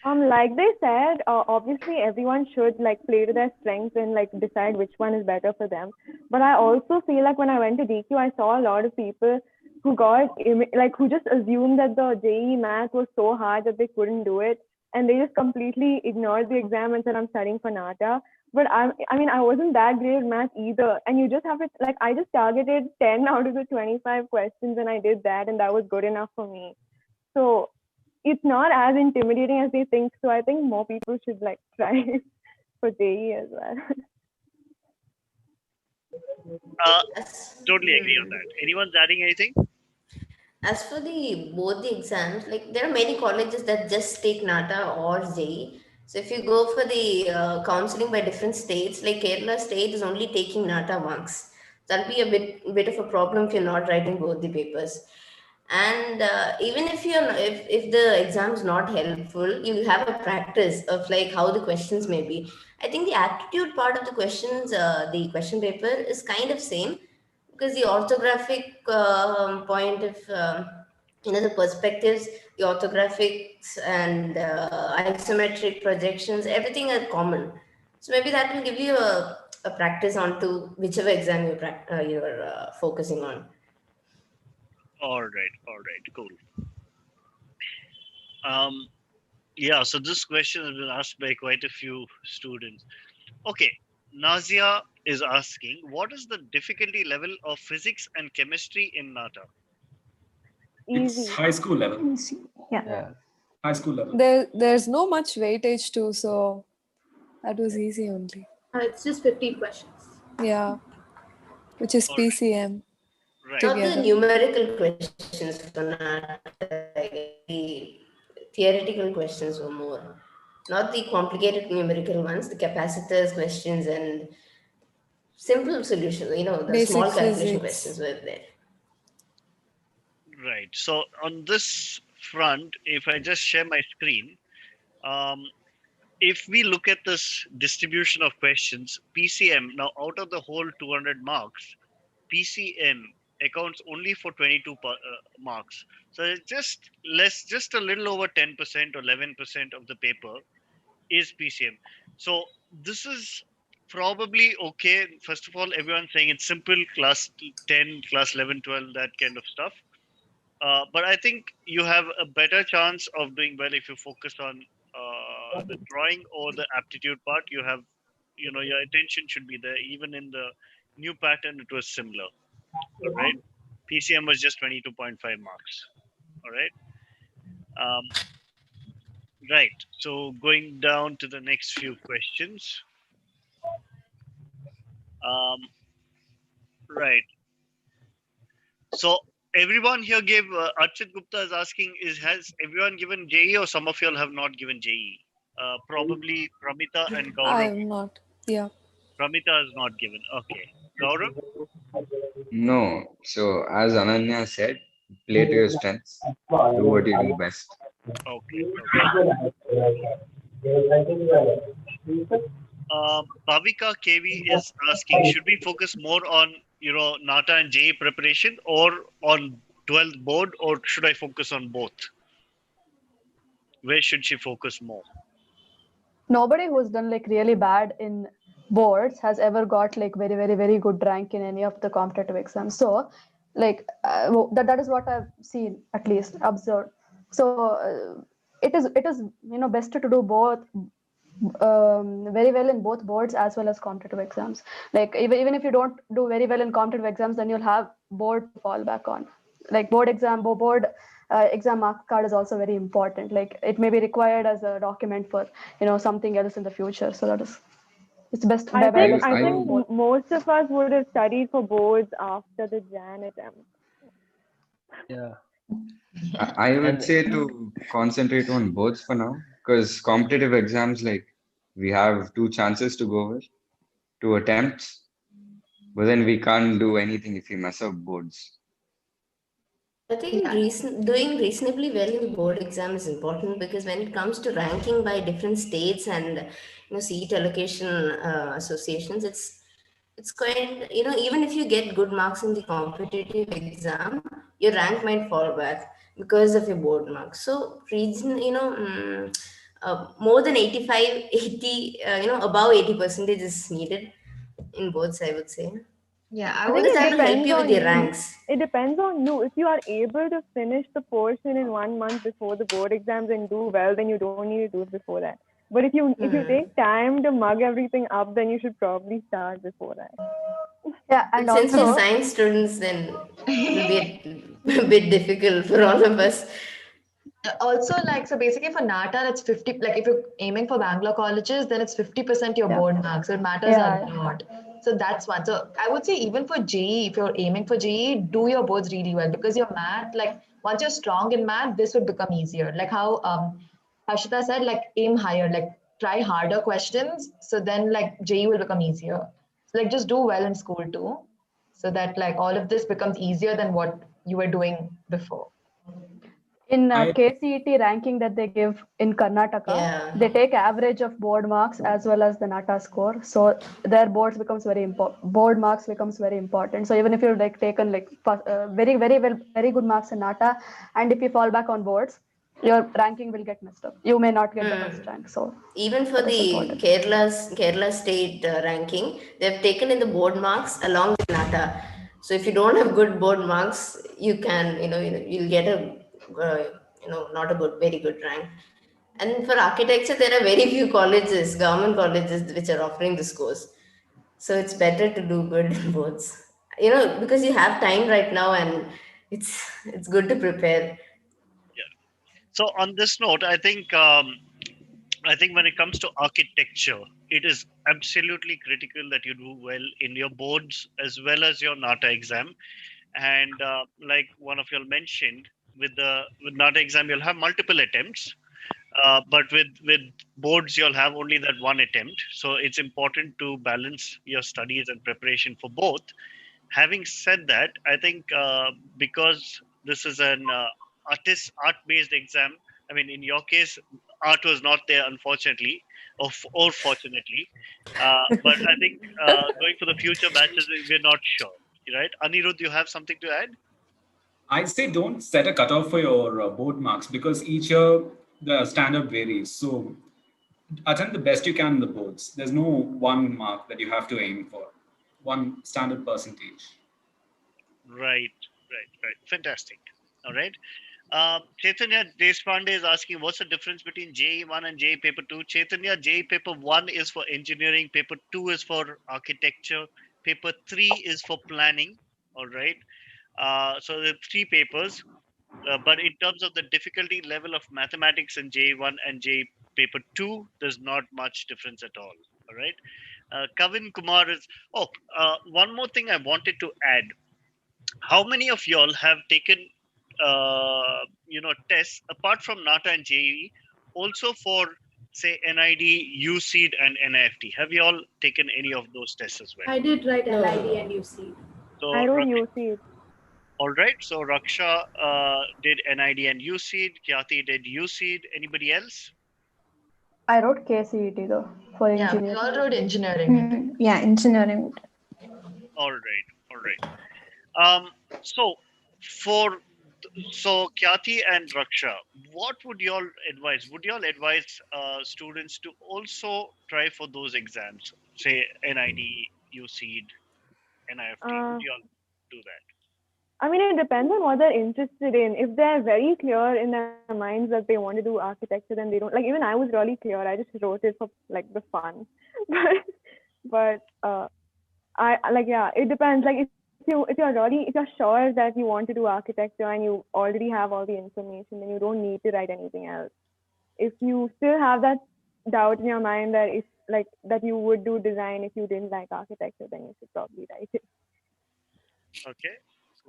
Like they said, obviously everyone should like play to their strengths and like decide which one is better for them. But I also feel like when I went to DQ, I saw a lot of people who who just assumed that the JE math was so hard that they couldn't do it, and they just completely ignored the exam and said, I'm studying for NATA. But I wasn't that great at math either, and you just have to like, I just targeted 10 out of the 25 questions and I did that, and that was good enough for me. So it's not as intimidating as they think. So I think more people should like try for JE as well. Totally agree on that. Anyone's adding anything? As for both the exams, like there are many colleges that just take NATA or JE. So if you go for the counseling by different states, like Kerala state is only taking NATA marks. That'll be a bit of a problem if you're not writing both the papers. And even if the exam is not helpful, you have a practice of like how the questions may be. I think the aptitude part of the questions, the question paper is kind of same, because the orthographic point of the perspectives, the orthographics and isometric projections, everything are common. So maybe that will give you a practice onto whichever exam you're focusing on. All right, cool. Yeah, so this question has been asked by quite a few students. Okay, Nazia is asking, what is the difficulty level of physics and chemistry in NATA? It's high school level. Yeah. High school level. There's no much weightage too, so that was easy only. It's just 15 questions. Yeah, which is PCM. Right. Not the numerical questions for NATA, the theoretical questions were more. Not the complicated numerical ones, the capacitors questions and simple solutions, the Basic small calculation physics. questions were there. Right. So on this front, if I just share my screen, if we look at this distribution of questions, PCM, now out of the whole 200 marks, PCM accounts only for 22 marks. So it's just a little over 10% or 11% of the paper is PCM. So this is probably okay. First of all, everyone's saying it's simple, class 10, class 11, 12, that kind of stuff. But I think you have a better chance of doing well if you focus on the drawing or the aptitude part. You have, your attention should be there. Even in the new pattern, it was similar. All right. PCM was just 22.5 marks. All right. Right. So going down to the next few questions. Right. So everyone here gave. Archit Gupta is asking: has everyone given JE, or some of you all have not given JE? Probably Pramita and I Gaurav. am not. Yeah. Pramita has not given. Okay. Gaurav. No. So as Ananya said, play to your strengths. Do what you do best. Okay. Bhavika KV is asking: should we focus more on NATA and JE preparation, or on 12th board, or should I focus on both? Where should she focus more? Nobody who's done like really bad in boards has ever got like very good rank in any of the competitive exams. So like that is what I've seen, at least observed. So it is best to do both very well in both boards as well as competitive exams. Like even if you don't do very well in competitive exams, then you'll have board to fall back on. Like board exam mark card is also very important. Like it may be required as a document for something else in the future. So it's best I think both. most of us would have studied for boards after the JAN attempt. Yeah. I would say to concentrate on boards for now, because competitive exams, like we have two chances to go with, two attempts, but then we can't do anything if we mess up boards. I think doing reasonably well in the board exam is important, because when it comes to ranking by different states and seat allocation associations, it's quite even if you get good marks in the competitive exam, your rank might fall back because of your board marks. So region more than 85, 80, above 80% is needed in boards, I would say. Yeah, I think because that it will help depends you with on your you. ranks. It depends on you. If you are able to finish the portion in 1 month before the board exams and do well, then you don't need to do it before that. But if you take time to mug everything up, then you should probably start before that. Yeah, and But since we're also science students, then it will be a bit difficult for all of us. Also, like, so basically for NATA, it's 50, like if you're aiming for Bangalore colleges, then it's 50% your board marks. So it matters a lot. So that's one. So I would say even for JE, if you're aiming for JE, do your boards really well, because your math, like once you're strong in math, this would become easier. Like how Harshita said, like aim higher, like try harder questions. So then like JE will become easier. So like just do well in school too, so that like all of this becomes easier than what you were doing before. in KCET ranking that they give in Karnataka, they take average of board marks as well as the NATA score. So their boards becomes very important. Board marks becomes very important. So even if you've like taken like very good marks in NATA, and if you fall back on boards, your ranking will get messed up. You may not get the first rank. So even for the Kerala state ranking, they've taken in the board marks along with NATA. So if you don't have good board marks, you can you'll get a not a very good rank. And for architecture, there are very few colleges, government colleges, which are offering this course. So it's better to do good in boards. Because you have time right now, and it's good to prepare. Yeah. So on this note, I think when it comes to architecture, it is absolutely critical that you do well in your boards as well as your NATA exam. And like one of you all mentioned, with NATA exam, you'll have multiple attempts. But with boards, you'll have only that one attempt. So it's important to balance your studies and preparation for both. Having said that, I think because this is an art-based exam, I mean, in your case, art was not there, unfortunately, or fortunately. But I think going for the future batches, we're not sure, right? Anirudh, you have something to add? I'd say don't set a cutoff for your board marks, because each year the standard varies. So attempt the best you can in the boards. There's no one mark that you have to aim for, one standard percentage. Right. Fantastic. All right. Chaitanya Deshpande is asking, what's the difference between JE1 and JE Paper 2? Chaitanya, JE Paper 1 is for engineering, Paper 2 is for architecture, Paper 3 is for planning. All right. So there are three papers, but in terms of the difficulty level of mathematics in JE1 and JE Paper 2, there's not much difference at all. All right. Kavin Kumar is. Oh, one more thing I wanted to add. How many of y'all have taken, tests apart from NATA and JEE, also for say NID, USEED, and NIFT? Have you all taken any of those tests as well? I did write No. NID and UC. So I don't use it. all right. So Raksha did NID and USEED. Kyati did USEED. Anybody else? I wrote KCET though for Yeah, we engineering. all wrote engineering. Yeah, engineering. All right. All right. So Kyati and Raksha, what would you all advise? Would you all advise students to also try for those exams, say NID, USEED, NIFT? Would you all do that? I mean, it depends on what they're interested in. If they're very clear in their minds that they want to do architecture, then they don't. Like, even I was really clear. I just wrote it for like the fun. but it depends. Like, if you're sure that you want to do architecture and you already have all the information, then you don't need to write anything else. If you still have that doubt in your mind that you would do design if you didn't like architecture, then you should probably write it. Okay.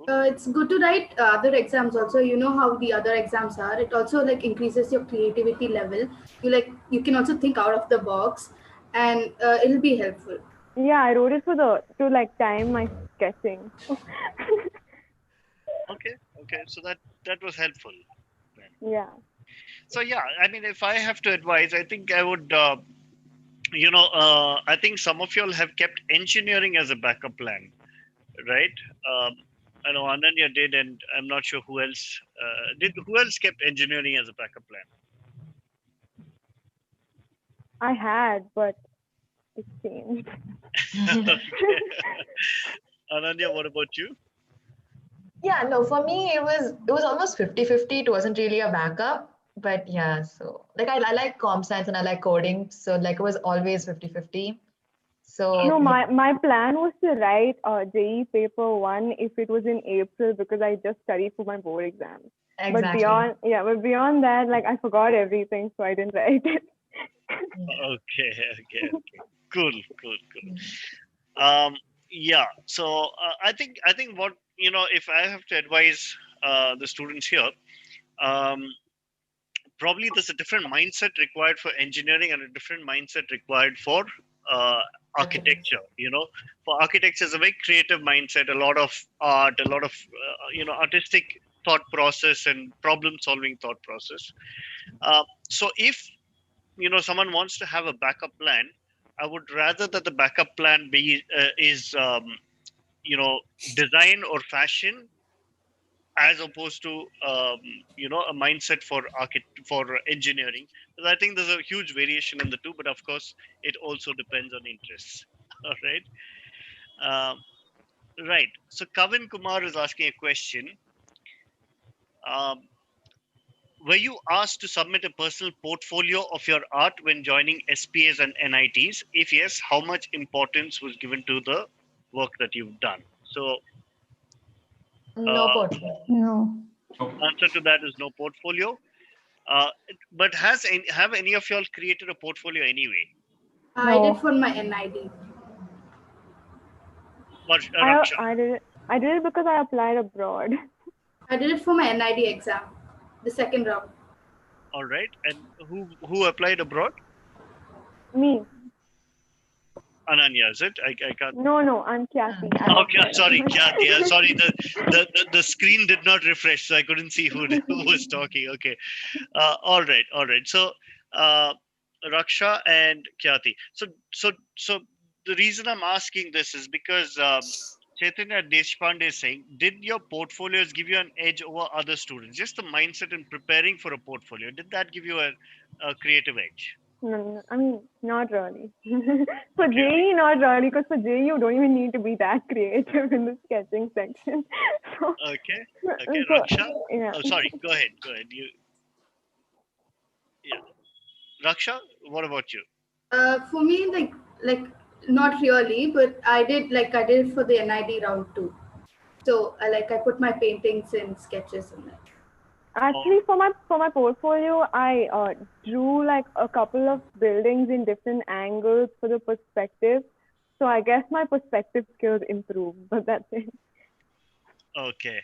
It's good to write other exams also. You know how the other exams are. It also like increases your creativity level. You can also think out of the box, and it'll be helpful. Yeah, I wrote it to like time my sketching. Okay. So that was helpful. Yeah. So yeah, I mean, if I have to advise, I think I would. I think some of you all have kept engineering as a backup plan, right? I know Ananya did, and I'm not sure who else did. Who else kept engineering as a backup plan? I had, but it changed. Ananya, what about you? Yeah, no, for me it was almost 50-50. It wasn't really a backup, but yeah, so like I like comp science and I like coding, so like it was always 50-50. So no, my plan was to write JEE paper 1 if it was in April because I just studied for my board exams. Exactly. But beyond that, like I forgot everything, so I didn't write it. Okay. Cool. Yeah. So I think what if I have to advise the students here, probably there's a different mindset required for engineering and a different mindset required for architecture. For architecture, it's a very creative mindset, a lot of art, a lot of artistic thought process and problem solving thought process. So if someone wants to have a backup plan, I would rather that the backup plan be design or fashion, as opposed to a mindset for engineering. Because I think there's a huge variation in the two, but of course it also depends on interests. All right. Right. So Kavin Kumar is asking a question. Were you asked to submit a personal portfolio of your art when joining SPAs and NITs? If yes, how much importance was given to the work that you've done? So no portfolio. No. Answer to that is no portfolio. But have any of y'all created a portfolio anyway? I did for my NID. I did it because I applied abroad. I did it for my NID exam, the second round. All right. And who applied abroad? Me. Ananya, is it? I can't. No, I'm Kyati. Okay, sorry, Kyati. Sorry, the screen did not refresh, so I couldn't see who was talking. Okay. All right. So, Raksha and Kyati. So the reason I'm asking this is because Chaitanya Deshpande is saying, did your portfolios give you an edge over other students? Just the mindset in preparing for a portfolio, did that give you a creative edge? No, I mean, not really. For JEE, not really, because for JEE, you don't even need to be that creative in the sketching section. Okay, Raksha? Yeah. Oh, sorry, go ahead. Yeah. Raksha, what about you? For me, like not really, but I did it for the NID round 2. So I put my paintings and sketches in there. Actually, for my portfolio, I drew like a couple of buildings in different angles for the perspective. So I guess my perspective skills improved, but that's it. Okay.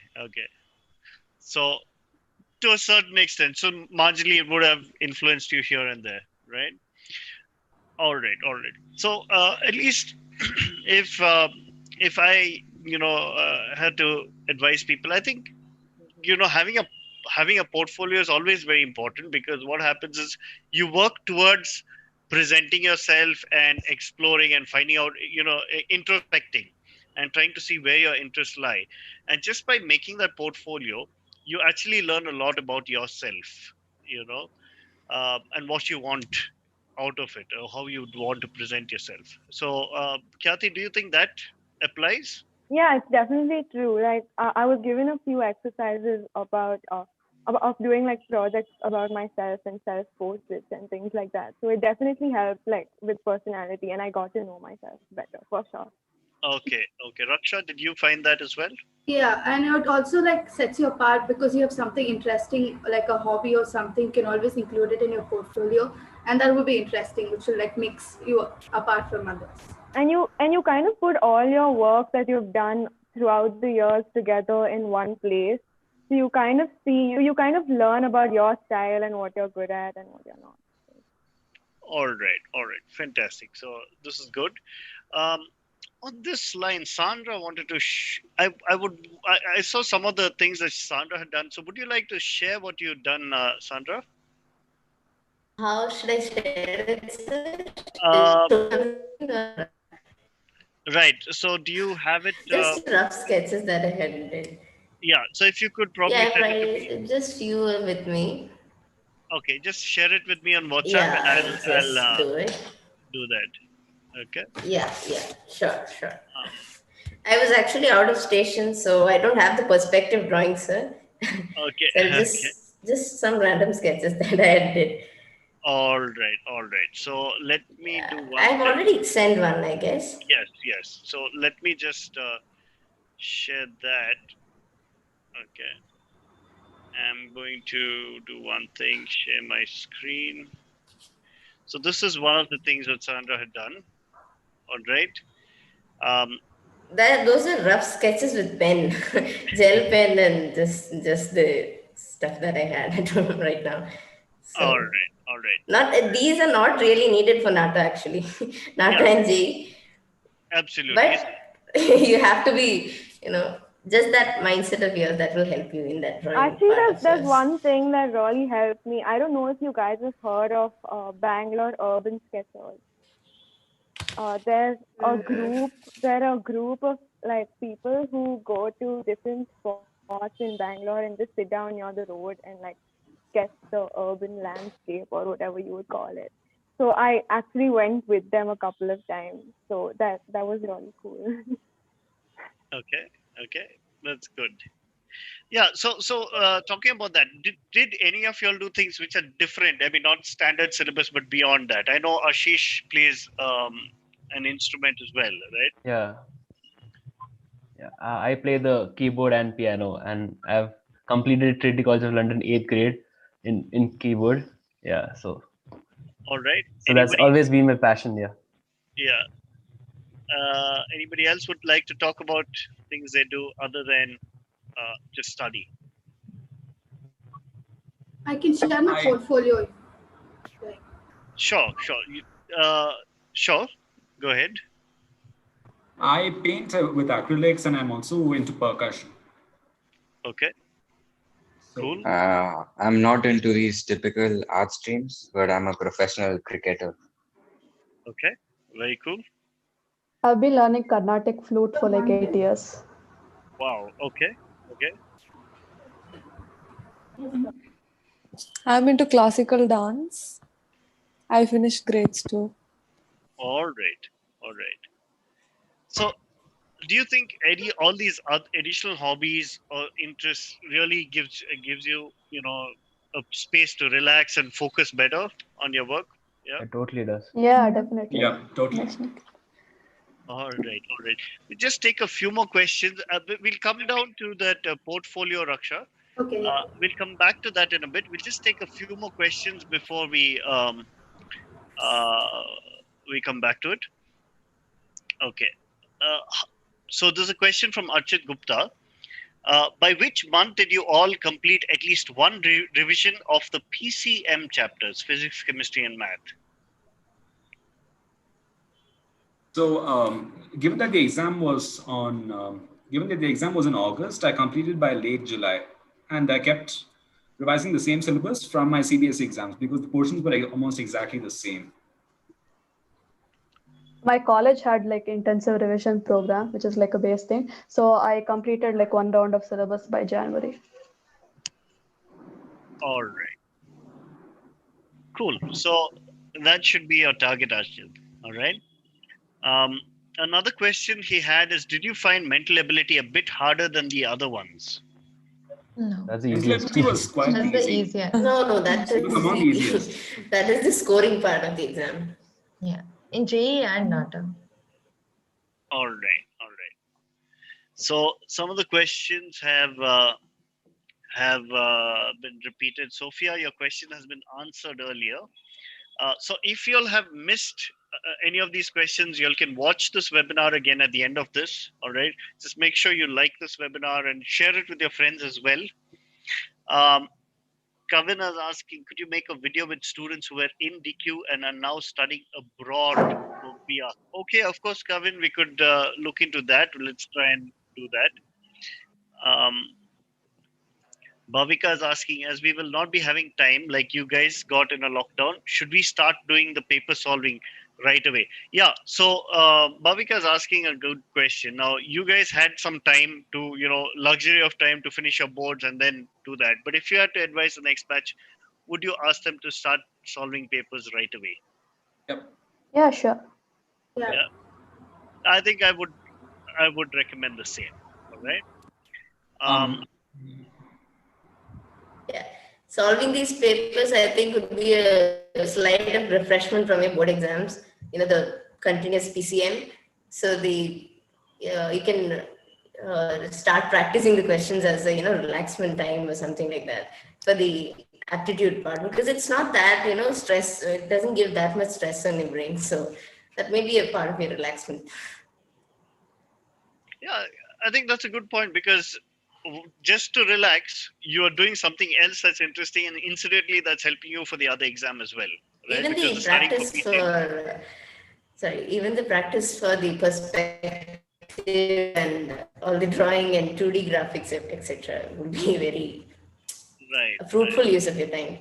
So to a certain extent, so marginally it would have influenced you here and there, right? All right. So at least if I had to advise people, I think having a portfolio is always very important, because what happens is you work towards presenting yourself and exploring and finding out, introspecting and trying to see where your interests lie. And just by making that portfolio, you actually learn a lot about yourself, and what you want out of it, or how you would want to present yourself. So, Khyati, do you think that applies? Yeah, it's definitely true. Like I was given a few exercises about of doing like projects about myself and self portraits and things like that. So it definitely helped like with personality, and I got to know myself better for sure. Okay. Raksha, did you find that as well? Yeah, and it also like sets you apart because you have something interesting, like a hobby or something, can always include it in your portfolio, and that will be interesting, which will like makes you apart from others. And you kind of put all your work that you've done throughout the years together in one place. So you kind of you kind of learn about your style and what you're good at and what you're not. All right. Fantastic. So this is good. On this line, Sandra wanted to. I saw some of the things that Sandra had done. So would you like to share what you've done, Sandra? How should I share it, Uh, sir? right. So do you have it? Just rough sketches that I had did. Yeah. So if you could probably Yeah, send it to me. just you were with me. Okay, just share it with me on WhatsApp, and Yeah, I'll I'll just do it. do that. Okay. Yeah, sure. I was actually out of station, so I don't have the perspective drawing, sir. Okay. So Okay. just some random sketches that I did. All right. So let me do one I've thing. already sent one, I guess. Yes. So let me just share that. Okay. I'm going to do one thing, share my screen. So this is one of the things that Sandra had done. All right. Those are rough sketches with pen, gel pen, and just the stuff that I had. I don't know right now. So, all right. Not these are not really needed for NATA actually, NATA and JEE. Absolutely. But you have to be, just that mindset of yours that will help you in that drawing. Actually, there's one thing that really helped me. I don't know if you guys have heard of Bangalore Urban Sketchers. There's a group of like people who go to different spots in Bangalore and just sit down near the road and like sketch the urban landscape or whatever you would call it. So I actually went with them a couple of times. So that was really cool. Okay, that's good. Yeah. So talking about that, did any of y'all do things which are different? I mean, not standard syllabus, but beyond that. I know Ashish plays an instrument as well, right? Yeah. I play the keyboard and piano, and I've completed Trinity College of London 8th grade in keyboard. Yeah, so. All right. So that's always been my passion. Yeah. Yeah. Anybody else would like to talk about things they do other than just study? I can share my portfolio. Sure. Sure. Go ahead. I paint with acrylics, and I'm also into percussion. Okay. Cool. I'm not into these typical art streams, but I'm a professional cricketer. Okay. Very cool. I've been learning Carnatic flute for like 8 years. Wow. Okay. I'm into classical dance. I finished grades too. All right. So, do you think all these additional hobbies or interests really gives you a space to relax and focus better on your work? Yeah. It totally does. Yeah, definitely. Yeah, totally. Definitely. All right. We just take a few more questions. We'll come down to that portfolio, Raksha. Okay. We'll come back to that in a bit. We'll just take a few more questions before we come back to it. Okay. So there's a question from Archit Gupta. By which month did you all complete at least one revision of the PCM chapters, physics, chemistry, and math? So, given that the exam was in August, I completed by late July, and I kept revising the same syllabus from my CBSE exams because the portions were almost exactly the same. My college had like intensive revision program, which is like a base thing. So I completed like one round of syllabus by January. All right. Cool. So that should be your target, Archit. All right. Another question he had is, did you find mental ability a bit harder than the other ones? No. That's the Mental easiest. ability was quite That's the easy. easiest. No, that It was among the is easiest. that is the scoring part of the exam. Yeah. In JE and NATA. All right. All right. So some of the questions have been repeated. Sophia, your question has been answered earlier. So if you all have missed any of these questions, you all can watch this webinar again at the end of this. All right. Just make sure you like this webinar and share it with your friends as well. Kavin is asking, could you make a video with students who were in DQ and are now studying abroad? Okay, of course, Kavin, we could look into that. Let's try and do that. Bhavika is asking, as we will not be having time, like you guys got in a lockdown, should we start doing the paper solving right away? Yeah, so Bhavika is asking a good question. Now, you guys had some time to, luxury of time to finish your boards and then do that. But if you had to advise the next batch, would you ask them to start solving papers right away? Yep. Yeah, sure. Yeah. I think I would recommend the same. All right. Yeah. Solving these papers, I think, would be a slight of refreshment from your board exams, the continuous PCM. So you can start practicing the questions as a, relaxment time or something like that for the aptitude part, because it's not that, stress, it doesn't give that much stress on your brain. So that may be a part of your relaxment. Yeah, I think that's a good point, because just to relax, you are doing something else that's interesting, and incidentally that's helping you for the other exam as well, right? Even because the practice even the practice for the perspective and all the drawing and 2D graphics, etc., would be very fruitful use of your time.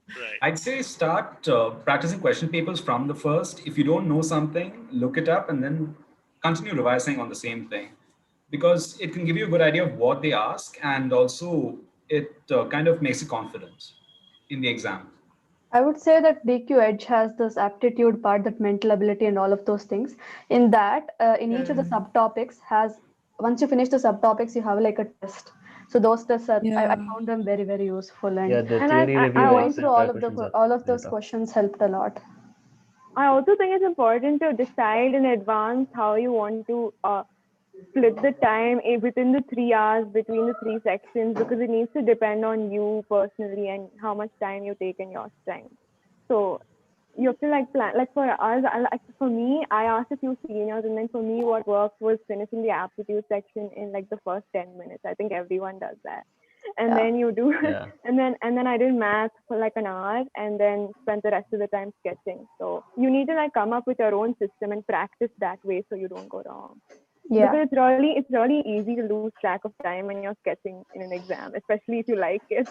Right. I'd say start practicing question papers from the first. If you don't know something, look it up and then continue revising on the same thing, because it can give you a good idea of what they ask, and also it kind of makes you confident in the exam. I would say that DQ Edge has this aptitude part, that mental ability and all of those things. In that, in each of the subtopics once you finish the subtopics, you have like a test. So those tests I found them very, very useful. And, yeah, the theory review going through all of those questions helped a lot. I also think it's important to decide in advance how you want to split the time within the 3 hours between the 3 sections, because it needs to depend on you personally and how much time you take in your time. So you have to plan. Like for us, for me, I asked a few seniors, and then for me, what worked was finishing the aptitude section in like the first 10 minutes. I think everyone does that. And then you do, and then I did math for like an hour, and then spent the rest of the time sketching. So you need to come up with your own system and practice that way so you don't go wrong. Yeah. Because it's really easy to lose track of time when you're sketching in an exam, especially if you like it.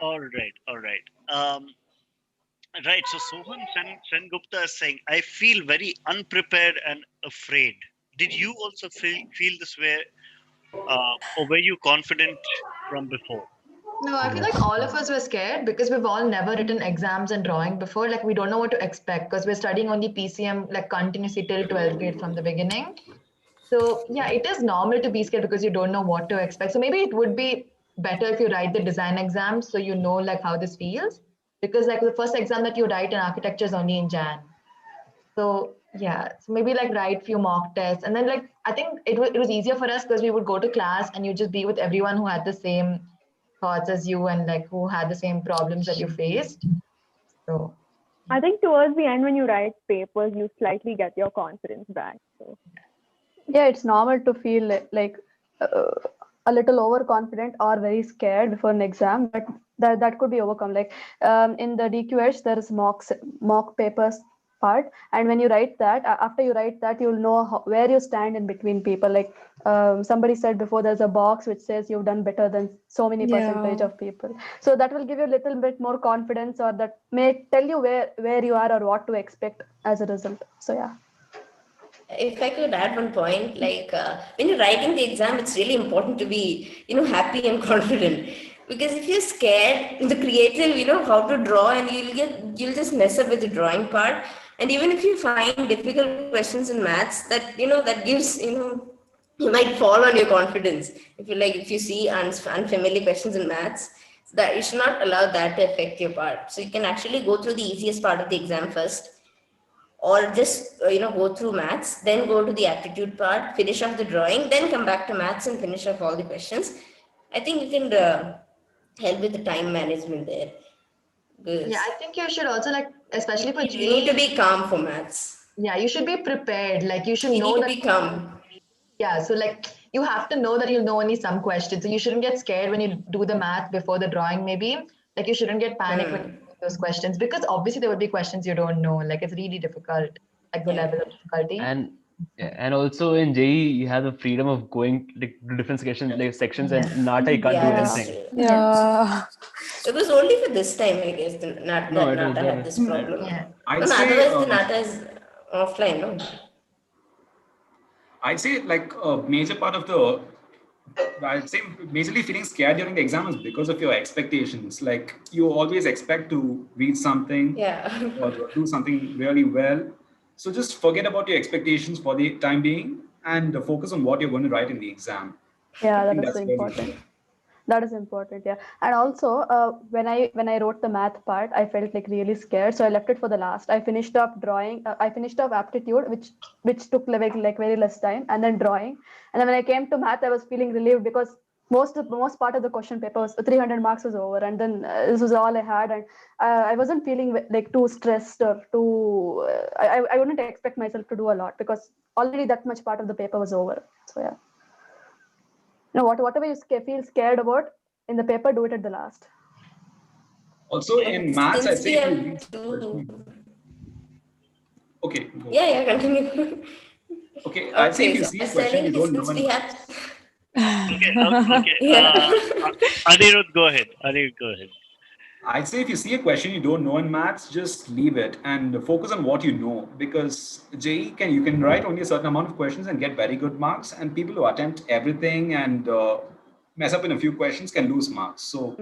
All right. Right. So Sohan Sengupta is saying, I feel very unprepared and afraid. Did you also feel this way, or were you confident from before? No, I feel like all of us were scared because we've all never written exams and drawing before. Like we don't know what to expect because we're studying only PCM like continuously till 12th grade from the beginning. So yeah, it is normal to be scared because you don't know what to expect. So maybe it would be better if you write the design exam so you know like how this feels, because like the first exam that you write in architecture is only in Jan. So Yeah, so maybe like write few mock tests, and then like I think it was easier for us because we would go to class and you just be with everyone who had the same thoughts as you and like who had the same problems that you faced. So I think towards the end when you write papers, you slightly get your confidence back. So Yeah, it's normal to feel like uh, a little overconfident or very scared before an exam, but that could be overcome. Like in the DQH, there is mock papers part, and when you write that, after you write that, you'll know where you stand in between people. Like somebody said before, there's a box which says you've done better than so many percentage of people. So that will give you a little bit more confidence, or that may tell you where you are or what to expect as a result. So yeah. If I could add one point, like when you're writing the exam, it's really important to be, happy and confident. Because if you're scared, the creative, how to draw, and you'll just mess up with the drawing part. And even if you find difficult questions in maths, that gives, you might fall on your confidence. If you see unfamiliar questions in maths, that you should not allow that to affect your part. So you can actually go through the easiest part of the exam first, or just go through maths, then go to the aptitude part, finish off the drawing, then come back to maths and finish off all the questions. I think you can help with the time management there. yeah, I think you should also like, especially for You need to be calm for maths. Yeah, you should be prepared. Like you should You know need that. to be calm. Yeah, so like you have to know that you'll know only some questions. So you shouldn't get scared when you do the math before the drawing, maybe. Like you shouldn't get panicked when you do those questions, because obviously there will be questions you don't know. Like it's really difficult, like the level of difficulty. And also in JEE, you have the freedom of going like to different sections, and in NATA you can't do anything. Yeah. It was only for this time, I guess, that No, it was NATA had this problem. Yeah. I'd No, say, otherwise the NATA is offline, no? I'd say like a major part of the, I'd say majorly feeling scared during the exam is because of your expectations. Like you always expect to read something or do something really well. So just forget about your expectations for the time being and focus on what you're going to write in the exam. Yeah, I that think is that's really important. That is important, yeah. And also, when I wrote the math part, I felt like really scared, so I left it for the last. I finished up drawing. I finished up aptitude, which took like very less time, and then drawing. And then when I came to math, I was feeling relieved because most part of the question paper was 300 marks was over, and then this was all I had, and I wasn't feeling like too stressed or too. I wouldn't expect myself to do a lot because already that much part of the paper was over. So yeah. No, whatever you feel scared about in the paper, do it at the last. Also in maths, I'd Since say we if you have read Okay. Go. Yeah, continue. Okay, I'd say if you So see I a was question you telling, don't know. since we have Okay. Yeah. Anirudh, go ahead. Anirudh, go ahead. I'd say if you see a question you don't know in maths, just leave it and focus on what you know, because JEE you can write only a certain amount of questions and get very good marks, and people who attempt everything and mess up in a few questions can lose marks. So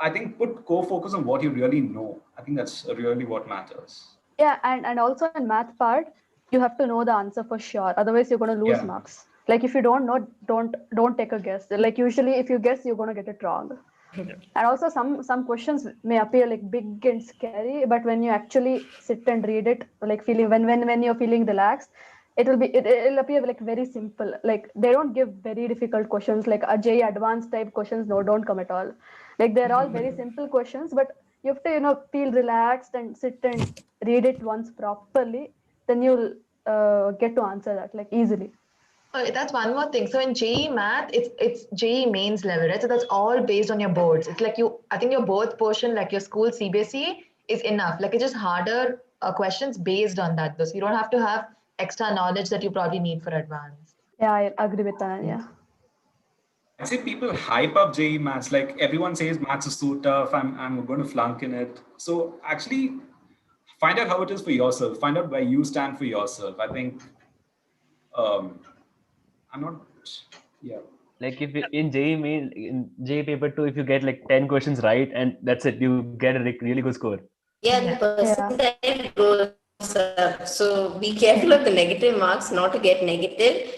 I think go focus on what you really know. I think that's really what matters. Yeah, and also in math part, you have to know the answer for sure. Otherwise, you're going to lose marks. Like if you don't know, don't take a guess. Like usually, if you guess, you're going to get it wrong. And also, some questions may appear like big and scary, but when you actually sit and read it, like feeling when you're feeling relaxed, it'll appear like very simple. Like they don't give very difficult questions like a JEE advanced type questions. No, don't come at all. Like they're all very simple questions, but you have to feel relaxed and sit and read it once properly. Then you'll get to answer that like easily. Oh, that's one more thing. So in JEE math, it's JEE mains level, right? So that's all based on your boards. It's like I think your board portion, like your school CBSE, is enough. Like it's just harder questions based on that, though. So you don't have to have extra knowledge that you probably need for advanced. Yeah, I agree with that. Yeah. I'd say people hype up JEE maths. Like everyone says maths is so tough. I'm going to flunk in it. So actually find out how it is for yourself. Find out where you stand for yourself. I think I'm not, yeah. Like if in JEE paper 2, if you get like 10 questions right and that's it, you get a really good score. Yeah, the percentile goes up. So be careful of the negative marks, not to get negative.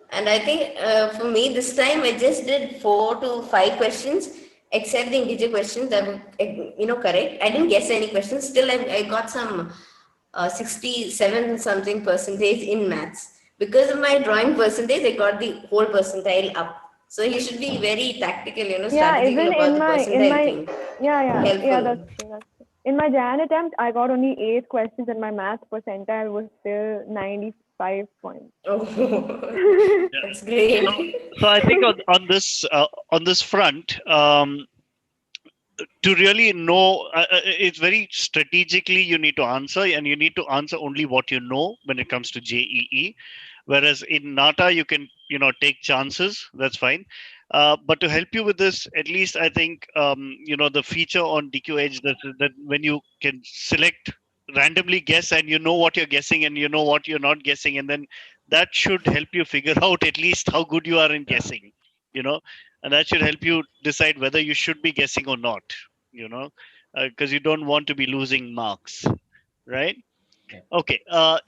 And I think for me this time I just did 4 to 5 questions, except the integer questions that were correct. I didn't guess any questions. Still I got some 67 something percentage in maths. Because of my drawing percentage, I got the whole percentile up. So he should be very tactical, Yeah, strategical even about the percentile thing. yeah, Helpful. that's true. That's true. In my JAN attempt, I got only 8 questions, and my math percentile was still 95 points. Oh, that's great. So I think on this front, to really know, it's very strategically you need to answer, and you need to answer only what you know when it comes to JEE. Whereas in NATA, you can take chances. That's fine. But to help you with this, at least I think the feature on DQ Edge that when you can select randomly guess, and you know what you're guessing and you know what you're not guessing, and then that should help you figure out at least how good you are in guessing. And that should help you decide whether you should be guessing or not. Because you don't want to be losing marks, right? Okay,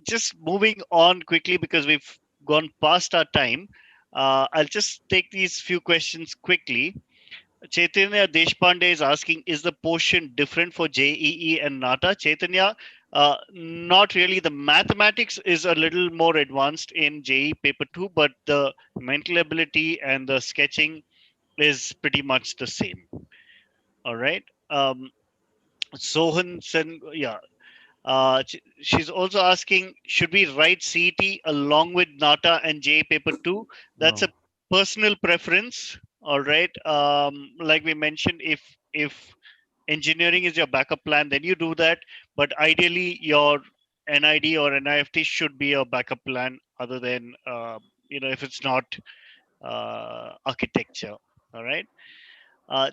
just moving on quickly because we've gone past our time. I'll just take these few questions quickly. Chaitanya Deshpande is asking, is the portion different for JEE and NATA? Chaitanya, not really. The mathematics is a little more advanced in JEE paper 2, but the mental ability and the sketching is pretty much the same. All right. Sohan Sen, yeah. She's also asking, should we write CET along with NATA and JEE paper 2? That's No. a personal preference. All right. Like we mentioned, if engineering is your backup plan, then you do that. But ideally, your NID or NIFT should be a backup plan, other than if it's not architecture. All right.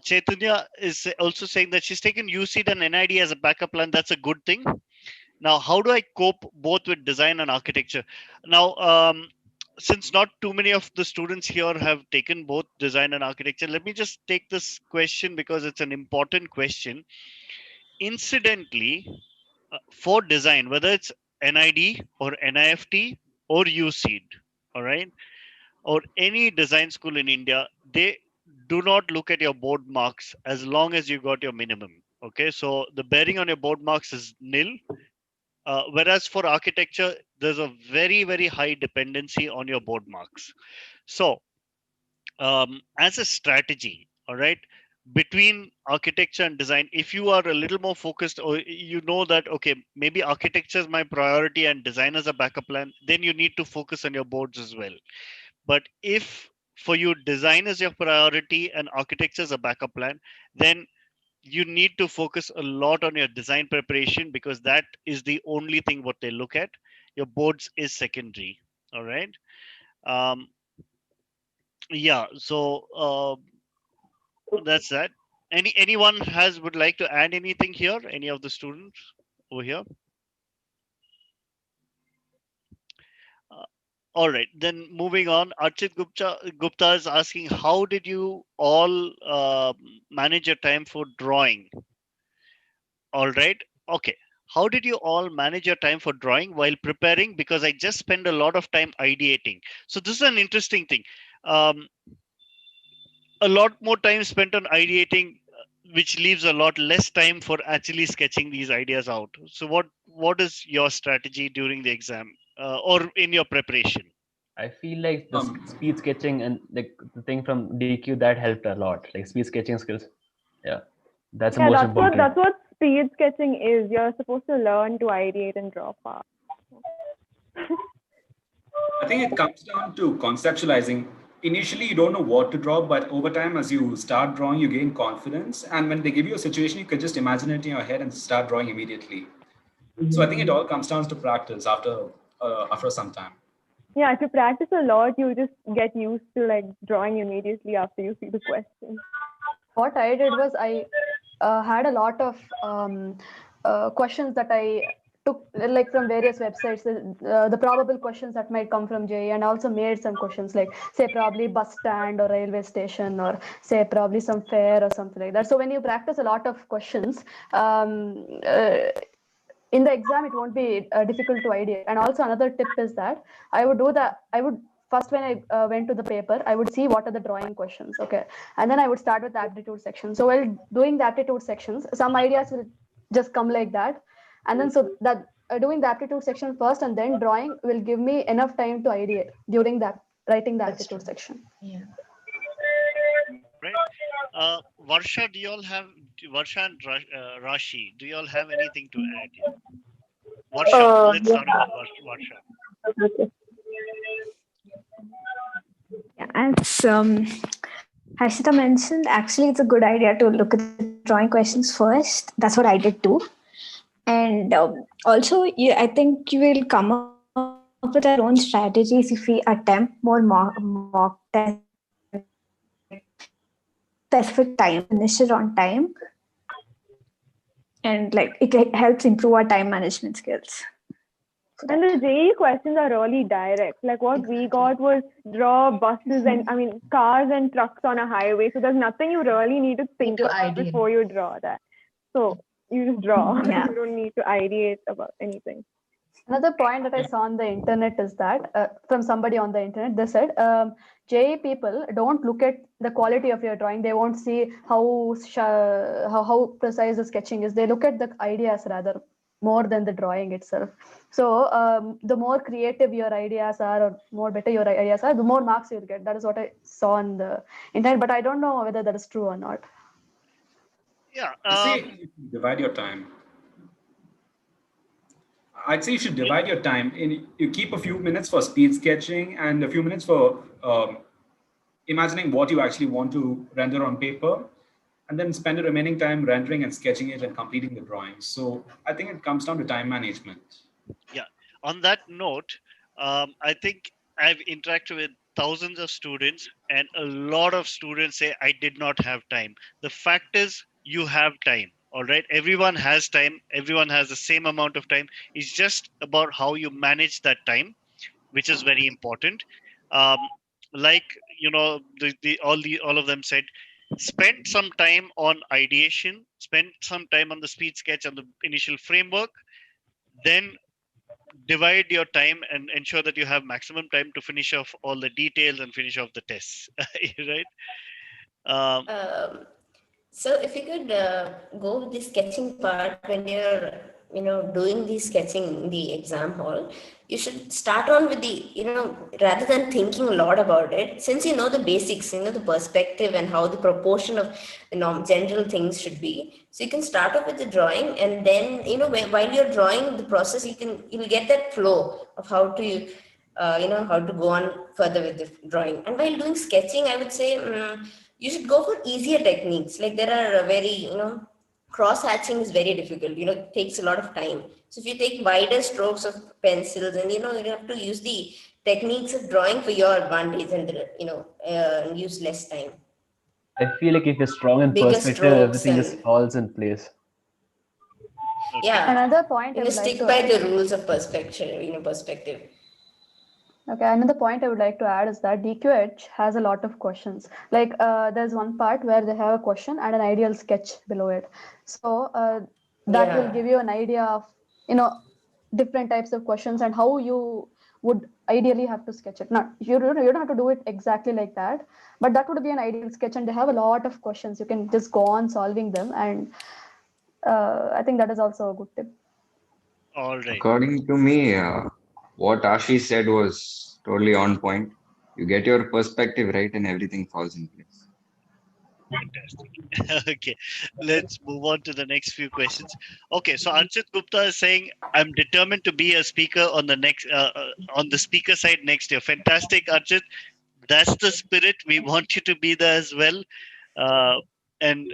Chaitanya is also saying that she's taken UCD and NID as a backup plan. That's a good thing. Now, how do I cope both with design and architecture? Now, since not too many of the students here have taken both design and architecture, let me just take this question because it's an important question. Incidentally, for design, whether it's NID or NIFT or UCD, all right, or any design school in India, they do not look at your board marks as long as you got your minimum. Okay, so the bearing on your board marks is nil. Whereas for architecture, there's a very, very high dependency on your board marks. So as a strategy, all right, between architecture and design, if you are a little more focused, or you know that, okay, maybe architecture is my priority and design is a backup plan, then you need to focus on your boards as well. But if for you design is your priority and architecture is a backup plan, then you need to focus a lot on your design preparation, because that is the only thing what they look at. Your boards is secondary. All right. Yeah. So that's that. Anyone would like to add anything here? Any of the students over here? All right, then moving on. Archit Gupta is asking, how did you all manage your time for drawing? All right. Okay. How did you all manage your time for drawing while preparing? Because I just spend a lot of time ideating. So this is an interesting thing. A lot more time spent on ideating, which leaves a lot less time for actually sketching these ideas out. So what is your strategy during the exam or in your preparation? I feel like the speed sketching and like the thing from DQ that helped a lot, like speed sketching skills. Yeah, that's the most important. That's what speed sketching is. You're supposed to learn to ideate and draw fast. I think it comes down to conceptualizing. Initially, you don't know what to draw, but over time, as you start drawing, you gain confidence. And when they give you a situation, you can just imagine it in your head and start drawing immediately. So I think it all comes down to practice after some time. Yeah, if you practice a lot, you just get used to like drawing immediately after you see the question. What I did was I had a lot of questions that I took like from various websites, the probable questions that might come from JEE, and also made some questions like, say, probably bus stand or railway station, or say probably some fair or something like that. So when you practice a lot of questions, in the exam, it won't be difficult to ideate. And also another tip is that I would first, when I went to the paper, I would see what are the drawing questions, okay? And then I would start with the aptitude section. So while doing the aptitude sections, some ideas will just come like that. And then so that doing the aptitude section first and then drawing will give me enough time to ideate during that writing the aptitude section. Yeah. Right. Varsha, do you all have Varsha and Rashi? Do you all have anything to add here? Varsha, let's start with Varsha. Okay. As Harshita mentioned, actually, it's a good idea to look at the drawing questions first. That's what I did too. And also, I think you will come up with our own strategies if we attempt more mock tests specific time, finish it on time, and like it helps improve our time management skills. And the JEE questions are really direct. Like what we got was draw buses and cars and trucks on a highway. So there's nothing you really need to think about before you draw that. So you just draw. Yeah. You don't need to ideate about anything. Another point that I saw on the internet is that from somebody on the internet, they said JEE people don't look at the quality of your drawing. They won't see how precise the sketching is. They look at the ideas rather more than the drawing itself. So the more creative your ideas are, or more better your ideas are, the more marks you'll get. That is what I saw on the internet, but I don't know whether that is true or not. Yeah. Divide your time. I'd say you should divide your time. You keep a few minutes for speed sketching and a few minutes for imagining what you actually want to render on paper, and then spend the remaining time rendering and sketching it and completing the drawings. So I think it comes down to time management. Yeah. On that note, I think I've interacted with thousands of students, and a lot of students say, I did not have time. The fact is, you have time. All right. Everyone has time. Everyone has the same amount of time. It's just about how you manage that time, which is very important. Like, all of them said, spend some time on ideation, spend some time on the speed sketch and the initial framework, then divide your time and ensure that you have maximum time to finish off all the details and finish off the tests. Right? So if you could go with the sketching part when you're, doing the sketching in the exam hall, you should start on with the, rather than thinking a lot about it, since you know the basics, the perspective and how the proportion of, general things should be. So you can start off with the drawing, and then, while you're drawing the process, you'll get that flow of how to, how to go on further with the drawing. And while doing sketching, I would say, you should go for easier techniques. Like there are very, cross hatching is very difficult. It takes a lot of time. So if you take wider strokes of pencils, and you have to use the techniques of drawing for your advantage, and use less time. I feel like if you're strong in Bigger perspective, strokes everything just falls in place. Yeah. Another point I would like stick to by add. the rules of perspective. Okay, another point I would like to add is that DQH has a lot of questions. Like there's one part where they have a question and an ideal sketch below it. So that will give you an idea of, different types of questions and how you would ideally have to sketch it. Now, you don't have to do it exactly like that, but that would be an ideal sketch, and they have a lot of questions. You can just go on solving them, and I think that is also a good tip. All right. According to me, what Ashi said was totally on point. You get your perspective right and everything falls in place. Fantastic. Okay, let's move on to the next few questions. Okay, so Archit Gupta is saying, I'm determined to be a speaker on the next on the speaker side next year. Fantastic, Archit. That's the spirit. We want you to be there as well. And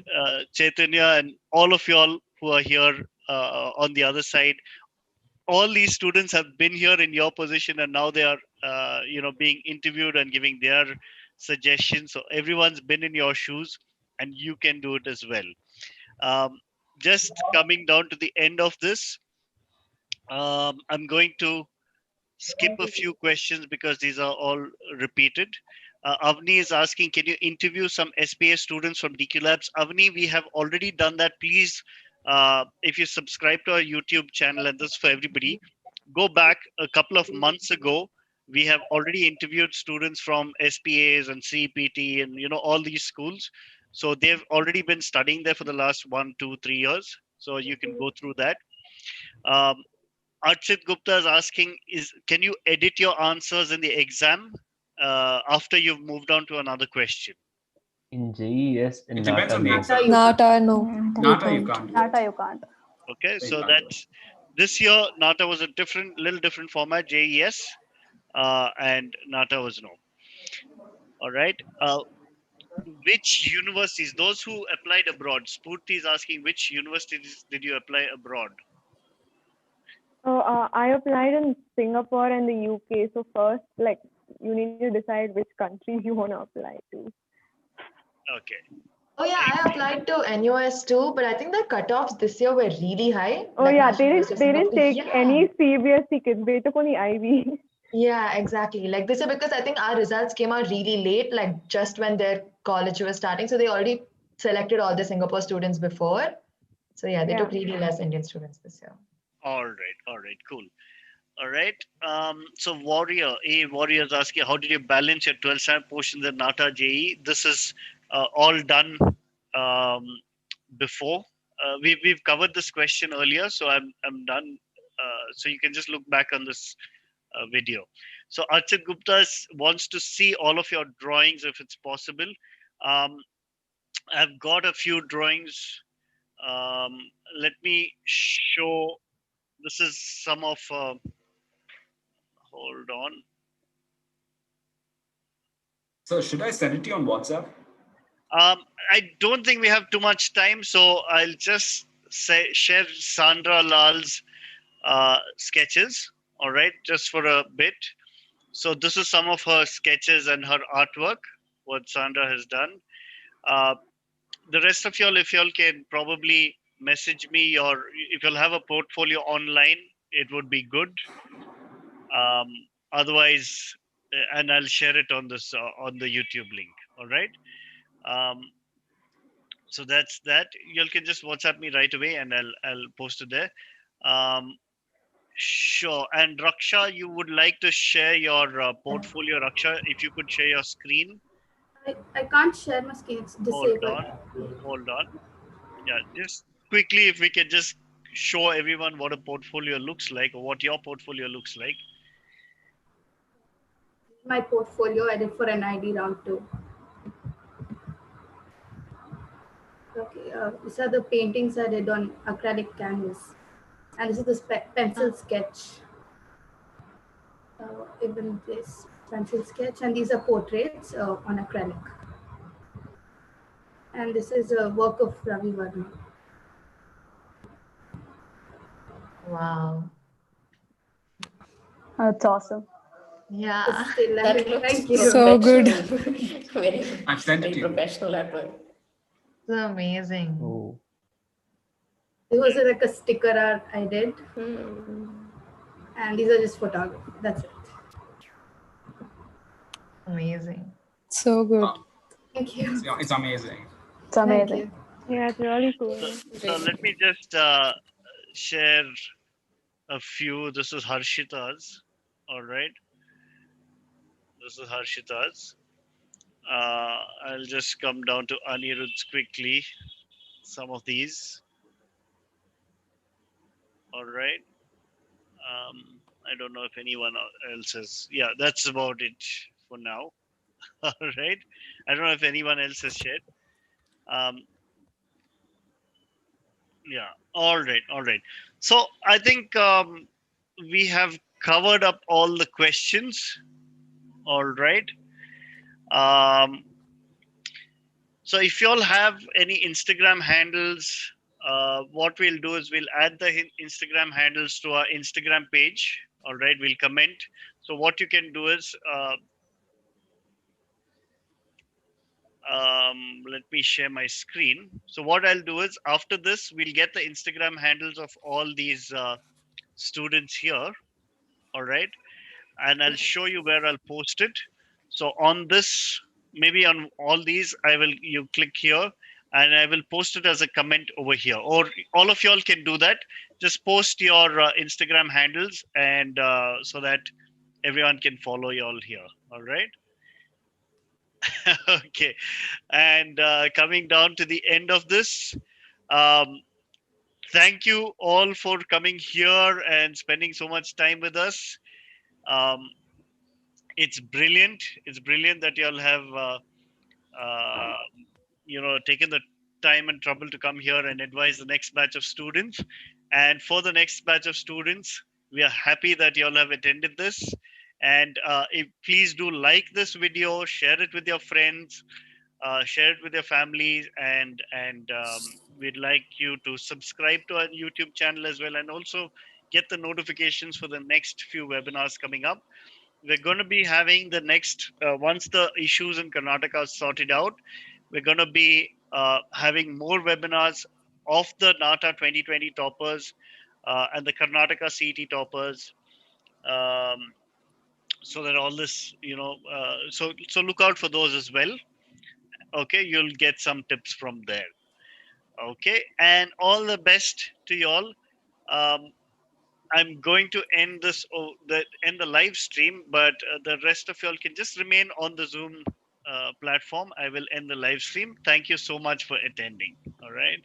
Chaitanya and all of y'all who are here on the other side, all these students have been here in your position, and now they are being interviewed and giving their suggestions. So everyone's been in your shoes, and you can do it as well. Just coming down to the end of this, I'm going to skip a few questions because these are all repeated. Avni is asking, can you interview some SPA students from DQ Labs? Avni, we have already done that. Please, if you subscribe to our YouTube channel, and this is for everybody, go back a couple of months ago. We have already interviewed students from SPAs and CPT and all these schools. So they've already been studying there for the last 1, 2, 3 years. So you can go through that. Archit Gupta is asking, can you edit your answers in the exam after you've moved on to another question? In JEE, yes. In It depends NATA, on the no. exam. Nata, no. NATA, you can't. Nata, you can't. Okay, You so can't. that's this year. NATA was a little different format. JES and NATA was no. All right. Which universities? Those who applied abroad. Spurti is asking, which universities did you apply abroad? So I applied in Singapore and the UK. So first, like, you need to decide which country you want to apply to. Okay. Oh yeah, I applied to NUS too, but I think the cutoffs this year were really high. Oh like yeah, National they University didn't of take Singapore. any CBSE kids. They took only IB. Yeah, exactly. Like this year, because I think our results came out really late, like just when their college was starting. So they already selected all the Singapore students before. So yeah, they took really less Indian students this year. All right, cool. All right. So Warrior is asking, how did you balance your 12th standard portions in NATA JE? This is all done before. We've covered this question earlier, so I'm done. So you can just look back on this video. So Archit Gupta wants to see all of your drawings if it's possible. I've got a few drawings. Let me show. This is some of. Hold on. So should I send it to you on WhatsApp? I don't think we have too much time, so I'll just share Sandra Lal's sketches. All right, just for a bit. So this is some of her sketches and her artwork, what Sandra has done. The rest of y'all, if y'all can probably message me, or if you'll have a portfolio online, it would be good. Otherwise, and I'll share it on this on the YouTube link. All right. So that's that. You can just WhatsApp me right away, and I'll post it there. Sure. And Raksha, you would like to share your portfolio, Raksha? If you could share your screen. I can't share my screen. It's disabled. Hold on. Yeah, just quickly, if we can just show everyone what a portfolio looks like, or what your portfolio looks like. My portfolio I did for an ID round 2. Okay, these are the paintings I did on acrylic canvas, and this is the pencil sketch. Even this pencil sketch, and these are portraits on acrylic. And this is a work of Ravi Varma. Wow. That's awesome. Yeah. That looks Thank you. So good. very, I've sent it very to you. professional artwork. It's amazing. Oh. It was like a sticker art I did. And these are just photography. That's it. Amazing. So good. Thank you. It's amazing. It's amazing. Yeah, it's really cool. So let me just share a few. This is Harshita's. All right. This is Harshita's. I'll just come down to Anirudh's quickly. Some of these. All right. I don't know if anyone else has. Yeah, that's about it for now. All right. I don't know if anyone else has shared. Yeah. All right. So I think we have covered up all the questions. All right. So if you all have any Instagram handles, what we'll do is we'll add the Instagram handles to our Instagram page. All right. We'll comment. So what you can do is, let me share my screen. So what I'll do is after this, we'll get the Instagram handles of all these students here. All right. And I'll show you where I'll post it. So on this, maybe on all these, you click here and I will post it as a comment over here, or all of y'all can do that. Just post your Instagram handles and so that everyone can follow y'all here. All right. Okay. And coming down to the end of this, thank you all for coming here and spending so much time with us. Um, it's brilliant. It's brilliant that you all have, uh, taken the time and trouble to come here and advise the next batch of students. And for the next batch of students, we are happy that you all have attended this. And please do like this video, share it with your friends, share it with your families, and we'd like you to subscribe to our YouTube channel as well, and also get the notifications for the next few webinars coming up. We're going to be having the next once the issues in Karnataka are sorted out, we're going to be having more webinars of the NATA 2020 toppers and the Karnataka CET toppers, um, so that all this, so look out for those as well. Okay, you'll get some tips from there. Okay, and all the best to you all. I'm going to end end the live stream, but the rest of y'all can just remain on the Zoom platform. I will end the live stream. Thank you so much for attending. All right.